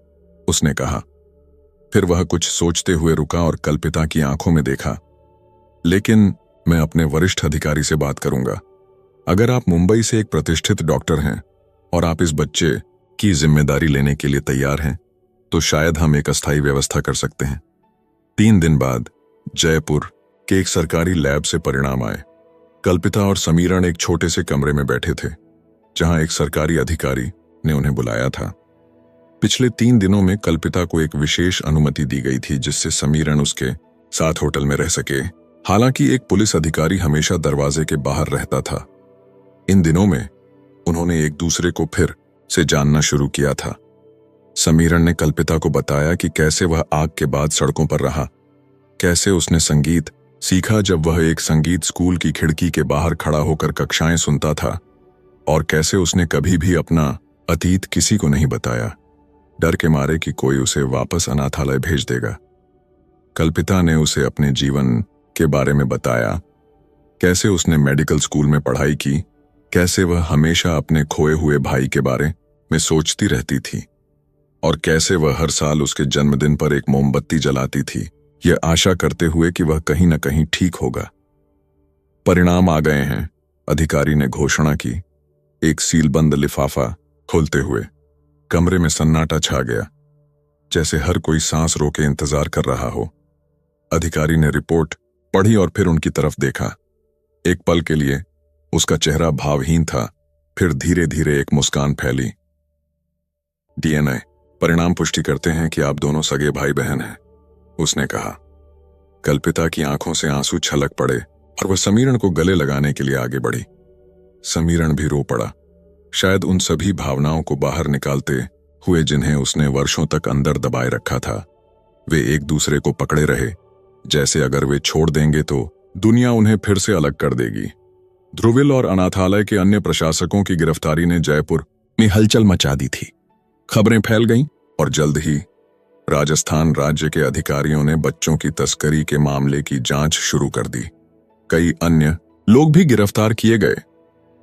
[SPEAKER 1] उसने कहा। फिर वह कुछ सोचते हुए रुका और कल्पिता की आंखों में देखा। लेकिन मैं अपने वरिष्ठ अधिकारी से बात करूंगा। अगर आप मुंबई से एक प्रतिष्ठित डॉक्टर हैं और आप इस बच्चे की जिम्मेदारी लेने के लिए तैयार हैं, तो शायद हम एक अस्थायी व्यवस्था कर सकते हैं। 3 दिन बाद जयपुर के एक सरकारी लैब से परिणाम आए। कल्पिता और समीरण एक छोटे से कमरे में बैठे थे, जहां एक सरकारी अधिकारी ने उन्हें बुलाया था। पिछले 3 दिनों में कल्पिता को एक विशेष अनुमति दी गई थी जिससे समीरन उसके साथ होटल में रह सके। हालांकि एक पुलिस अधिकारी हमेशा दरवाजे के बाहर रहता था। इन दिनों में उन्होंने एक दूसरे को फिर से जानना शुरू किया था। समीरन ने कल्पिता को बताया कि कैसे वह आग के बाद सड़कों पर रहा, कैसे उसने संगीत सीखा जब वह एक संगीत स्कूल की खिड़की के बाहर खड़ा होकर कक्षाएं सुनता था, और कैसे उसने कभी भी अपना अतीत किसी को नहीं बताया, डर के मारे कि कोई उसे वापस अनाथालय भेज देगा। कल्पिता ने उसे अपने जीवन के बारे में बताया, कैसे उसने मेडिकल स्कूल में पढ़ाई की, कैसे वह हमेशा अपने खोए हुए भाई के बारे में सोचती रहती थी, और कैसे वह हर साल उसके जन्मदिन पर एक मोमबत्ती जलाती थी, यह आशा करते हुए कि वह कहीं न कहीं ठीक होगा। परिणाम आ गए हैं, अधिकारी ने घोषणा की। एक सीलबंद लिफाफा खोलते हुए कमरे में सन्नाटा छा गया, जैसे हर कोई सांस रोके इंतजार कर रहा हो। अधिकारी ने रिपोर्ट पढ़ी और फिर उनकी तरफ देखा। एक पल के लिए उसका चेहरा भावहीन था, फिर धीरे धीरे एक मुस्कान फैली। डीएनए परिणाम पुष्टि करते हैं कि आप दोनों सगे भाई बहन हैं, उसने कहा। कल्पिता की आंखों से आंसू छलक पड़े और वह समीरन को गले लगाने के लिए आगे बढ़ी। समीरन भी रो पड़ा, शायद उन सभी भावनाओं को बाहर निकालते हुए जिन्हें उसने वर्षों तक अंदर दबाए रखा था। वे एक दूसरे को पकड़े रहे, जैसे अगर वे छोड़ देंगे तो दुनिया उन्हें फिर से अलग कर देगी। ध्रुविल और अनाथालय के अन्य प्रशासकों की गिरफ्तारी ने जयपुर में हलचल मचा दी थी। खबरें फैल गईं और जल्द ही राजस्थान राज्य के अधिकारियों ने बच्चों की तस्करी के मामले की जांच शुरू कर दी। कई अन्य लोग भी गिरफ्तार किए गए,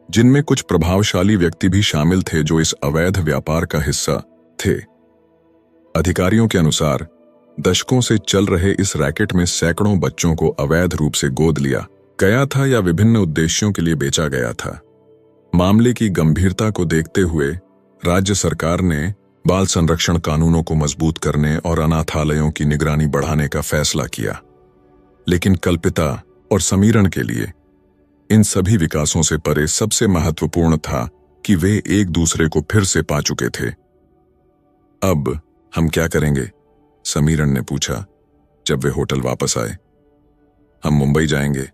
[SPEAKER 1] जिनमें कुछ प्रभावशाली व्यक्ति भी शामिल थे जो इस अवैध व्यापार का हिस्सा थे। अधिकारियों के अनुसार दशकों से चल रहे इस रैकेट में सैकड़ों बच्चों को अवैध रूप से गोद लिया गया था या विभिन्न उद्देश्यों के लिए बेचा गया था। मामले की गंभीरता को देखते हुए राज्य सरकार ने बाल संरक्षण कानूनों को मजबूत करने और अनाथालयों की निगरानी बढ़ाने का फैसला किया। लेकिन कल्पिता और समीरन के लिए इन सभी विकासों से परे सबसे महत्वपूर्ण था कि वे एक दूसरे को फिर से पा चुके थे। अब हम क्या करेंगे? समीरन ने पूछा जब वे होटल वापस आए। हम मुंबई जाएंगे,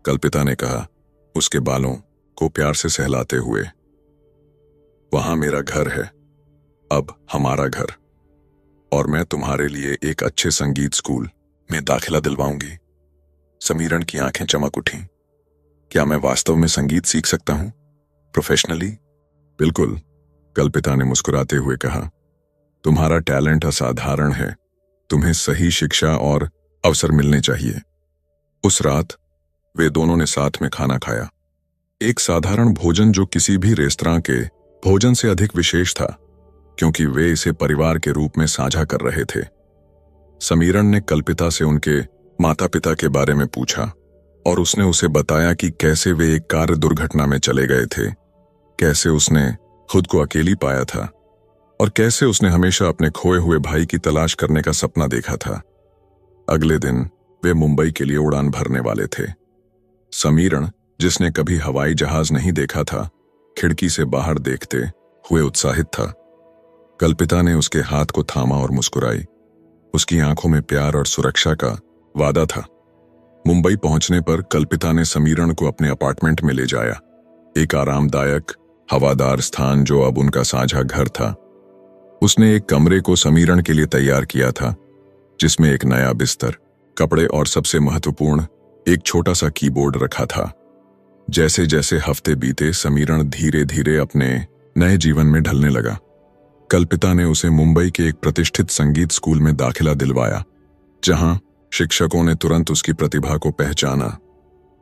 [SPEAKER 1] कल्पिता ने कहा, उसके बालों को प्यार से सहलाते हुए। वहां मेरा घर है, अब हमारा घर, और मैं तुम्हारे लिए एक अच्छे संगीत स्कूल में दाखिला दिलवाऊंगी। समीरन की आंखें चमक उठीं। क्या मैं वास्तव में संगीत सीख सकता हूं, प्रोफेशनली? बिल्कुल, कल्पिता ने मुस्कुराते हुए कहा। तुम्हारा टैलेंट असाधारण है, तुम्हें सही शिक्षा और अवसर मिलने चाहिए। उस रात वे दोनों ने साथ में खाना खाया, एक साधारण भोजन जो किसी भी रेस्तरां के भोजन से अधिक विशेष था, क्योंकि वे इसे परिवार के रूप में साझा कर रहे थे। समीरन ने कल्पिता से उनके माता पिता के बारे में पूछा और उसने उसे बताया कि कैसे वे एक कार दुर्घटना में चले गए थे, कैसे उसने खुद को अकेली पाया था और कैसे उसने हमेशा अपने खोए हुए भाई की तलाश करने का सपना देखा था। अगले दिन वे मुंबई के लिए उड़ान भरने वाले थे। समीरन, जिसने कभी हवाई जहाज नहीं देखा था, खिड़की से बाहर देखते हुए उत्साहित था। कल्पिता ने उसके हाथ को थामा और मुस्कुराई। उसकी आंखों में प्यार और सुरक्षा का वादा था। मुंबई पहुंचने पर कल्पिता ने समीरन को अपने अपार्टमेंट में ले जाया, एक आरामदायक हवादार स्थान जो अब उनका साझा घर था। उसने एक कमरे को समीरन के लिए तैयार किया था, जिसमें एक नया बिस्तर, कपड़े और सबसे महत्वपूर्ण एक छोटा सा कीबोर्ड रखा था। जैसे जैसे हफ्ते बीते, समीरन धीरे धीरे अपने नए जीवन में ढलने लगा। कल्पिता ने उसे मुंबई के एक प्रतिष्ठित संगीत स्कूल में दाखिला दिलवाया, जहां शिक्षकों ने तुरंत उसकी प्रतिभा को पहचाना।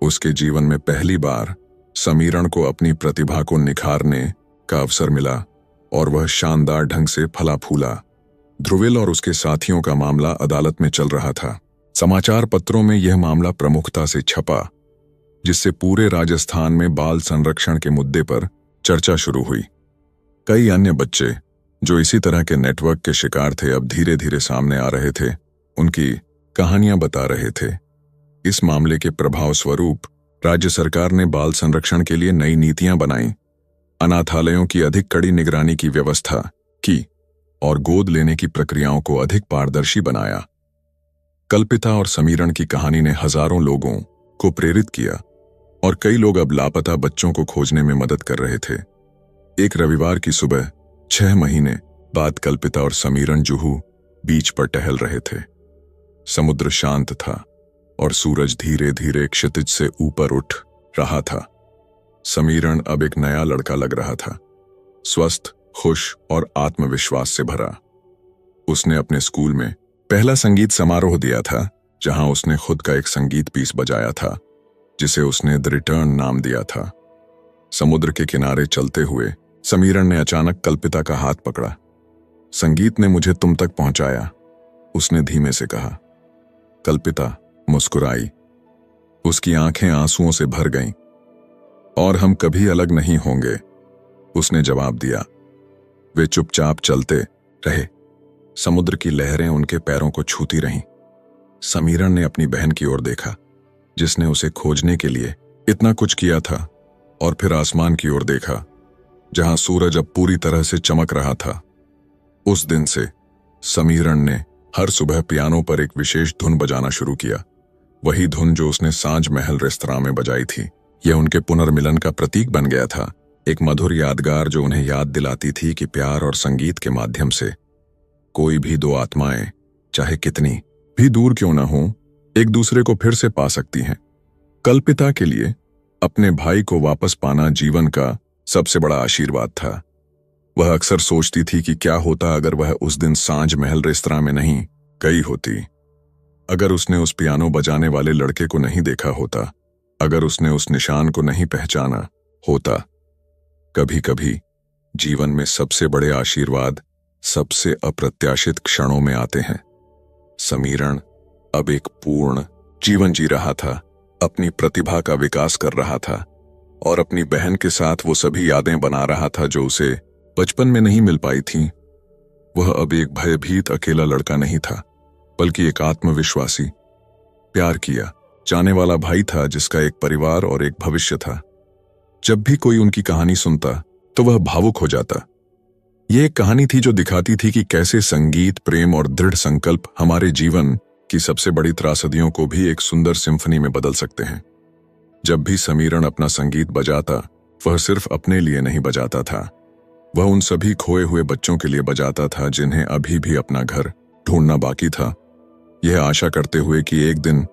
[SPEAKER 1] उसके जीवन में पहली बार समीरन को अपनी प्रतिभा को निखारने का अवसर मिला और वह शानदार ढंग से फला फूला। ध्रुविल और उसके साथियों का मामला अदालत में चल रहा था। समाचार पत्रों में यह मामला प्रमुखता से छपा, जिससे पूरे राजस्थान में बाल संरक्षण के मुद्दे पर चर्चा शुरू हुई। कई अन्य बच्चे जो इसी तरह के नेटवर्क के शिकार थे, अब धीरे धीरे सामने आ रहे थे, उनकी कहानियां बता रहे थे। इस मामले के प्रभाव स्वरूप राज्य सरकार ने बाल संरक्षण के लिए नई नीतियां बनाई, अनाथालयों की अधिक कड़ी निगरानी की व्यवस्था की और गोद लेने की प्रक्रियाओं को अधिक पारदर्शी बनाया। कल्पिता और समीरण की कहानी ने हजारों लोगों को प्रेरित किया और कई लोग अब लापता बच्चों को खोजने में मदद कर रहे थे। एक रविवार की सुबह 6 महीने बाद कल्पिता और समीरण जुहू बीच पर टहल रहे थे। समुद्र शांत था और सूरज धीरे धीरे क्षितिज से ऊपर उठ रहा था। समीरण अब एक नया लड़का लग रहा था, स्वस्थ, खुश और आत्मविश्वास से भरा। उसने अपने स्कूल में पहला संगीत समारोह दिया था, जहां उसने खुद का एक संगीत पीस बजाया था, जिसे उसने द रिटर्न नाम दिया था। समुद्र के किनारे चलते हुए समीरण ने अचानक कल्पिता का हाथ पकड़ा। संगीत ने मुझे तुम तक पहुंचाया, उसने धीमे से कहा। कल्पिता मुस्कुराई। उसकी आंखें आंसुओं से भर गईं। और हम कभी अलग नहीं होंगे, उसने जवाब दिया। वे चुपचाप चलते रहे। समुद्र की लहरें उनके पैरों को छूती रहीं। समीरण ने अपनी बहन की ओर देखा, जिसने उसे खोजने के लिए इतना कुछ किया था, और फिर आसमान की ओर देखा, जहां सूरज अब पूरी तरह से चमक रहा था। उस दिन से समीरण ने हर सुबह पियानो पर एक विशेष धुन बजाना शुरू किया, वही धुन जो उसने सांझ महल रेस्तरां में बजाई थी। यह उनके पुनर्मिलन का प्रतीक बन गया था, एक मधुर यादगार जो उन्हें याद दिलाती थी कि प्यार और संगीत के माध्यम से कोई भी दो आत्माएं, चाहे कितनी भी दूर क्यों न हो, एक दूसरे को फिर से पा सकती हैं। कल्पिता के लिए अपने भाई को वापस पाना जीवन का सबसे बड़ा आशीर्वाद था। वह अक्सर सोचती थी कि क्या होता अगर वह उस दिन सांझ महल रेस्तरां में नहीं गई होती, अगर उसने उस पियानो बजाने वाले लड़के को नहीं देखा होता, अगर उसने उस निशान को नहीं पहचाना होता। कभी कभी जीवन में सबसे बड़े आशीर्वाद सबसे अप्रत्याशित क्षणों में आते हैं। समीरण अब एक पूर्ण जीवन जी रहा था, अपनी प्रतिभा का विकास कर रहा था और अपनी बहन के साथ वो सभी यादें बना रहा था जो उसे बचपन में नहीं मिल पाई थीं। वह अब एक भयभीत अकेला लड़का नहीं था, बल्कि एक आत्मविश्वासी, प्यार किया जाने वाला भाई था, जिसका एक परिवार और एक भविष्य था। जब भी कोई उनकी कहानी सुनता तो वह भावुक हो जाता। यह एक कहानी थी जो दिखाती थी कि कैसे संगीत, प्रेम और दृढ़ संकल्प हमारे जीवन की सबसे बड़ी त्रासदियों को भी एक सुंदर सिम्फनी में बदल सकते हैं। जब भी समीरण अपना संगीत बजाता, वह सिर्फ अपने लिए नहीं बजाता था, वह उन सभी खोए हुए बच्चों के लिए बजाता था जिन्हें अभी भी अपना घर ढूंढना बाकी था, यह आशा करते हुए कि एक दिन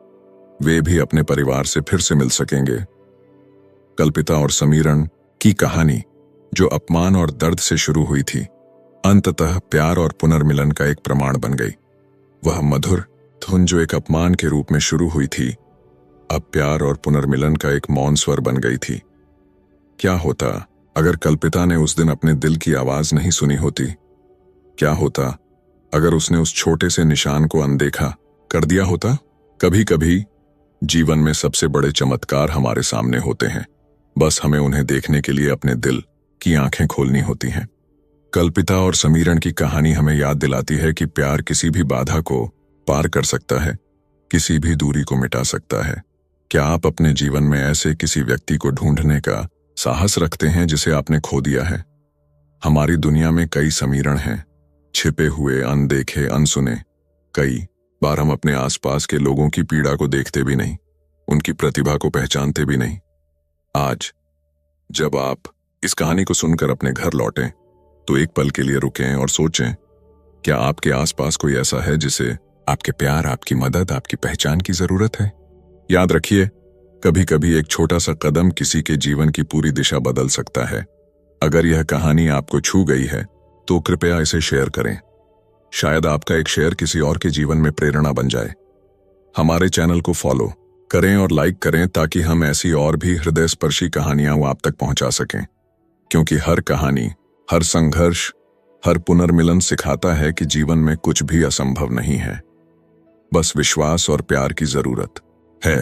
[SPEAKER 1] वे भी अपने परिवार से फिर से मिल सकेंगे। कल्पिता और समीरण की कहानी, जो अपमान और दर्द से शुरू हुई थी, अंततः प्यार और पुनर्मिलन का एक प्रमाण बन गई। वह मधुर धुन जो एक अपमान के रूप में शुरू हुई थी, अब प्यार और पुनर्मिलन का एक मौन स्वर बन गई थी। क्या होता अगर कल्पिता ने उस दिन अपने दिल की आवाज नहीं सुनी होती? क्या होता अगर उसने उस छोटे से निशान को अनदेखा कर दिया होता? कभी कभी जीवन में सबसे बड़े चमत्कार हमारे सामने होते हैं, बस हमें उन्हें देखने के लिए अपने दिल की आंखें खोलनी होती हैं। कल्पिता और समीरण की कहानी हमें याद दिलाती है कि प्यार किसी भी बाधा को पार कर सकता है, किसी भी दूरी को मिटा सकता है। क्या आप अपने जीवन में ऐसे किसी व्यक्ति को ढूंढने का साहस रखते हैं जिसे आपने खो दिया है? हमारी दुनिया में कई समीरण हैं, छिपे हुए, अनदेखे, अनसुने। कई बार हम अपने आसपास के लोगों की पीड़ा को देखते भी नहीं, उनकी प्रतिभा को पहचानते भी नहीं। आज जब आप इस कहानी को सुनकर अपने घर लौटें, तो एक पल के लिए रुकें और सोचें, क्या आपके आसपास कोई ऐसा है जिसे आपके प्यार, आपकी मदद, आपकी पहचान की जरूरत है? याद रखिए, कभी कभी एक छोटा सा कदम किसी के जीवन की पूरी दिशा बदल सकता है। अगर यह कहानी आपको छू गई है तो कृपया इसे शेयर करें। शायद आपका एक शेयर किसी और के जीवन में प्रेरणा बन जाए। हमारे चैनल को फॉलो करें और लाइक करें ताकि हम ऐसी और भी हृदयस्पर्शी कहानियां आप तक पहुंचा सकें, क्योंकि हर कहानी, हर संघर्ष, हर पुनर्मिलन सिखाता है कि जीवन में कुछ भी असंभव नहीं है, बस विश्वास और प्यार की जरूरत है।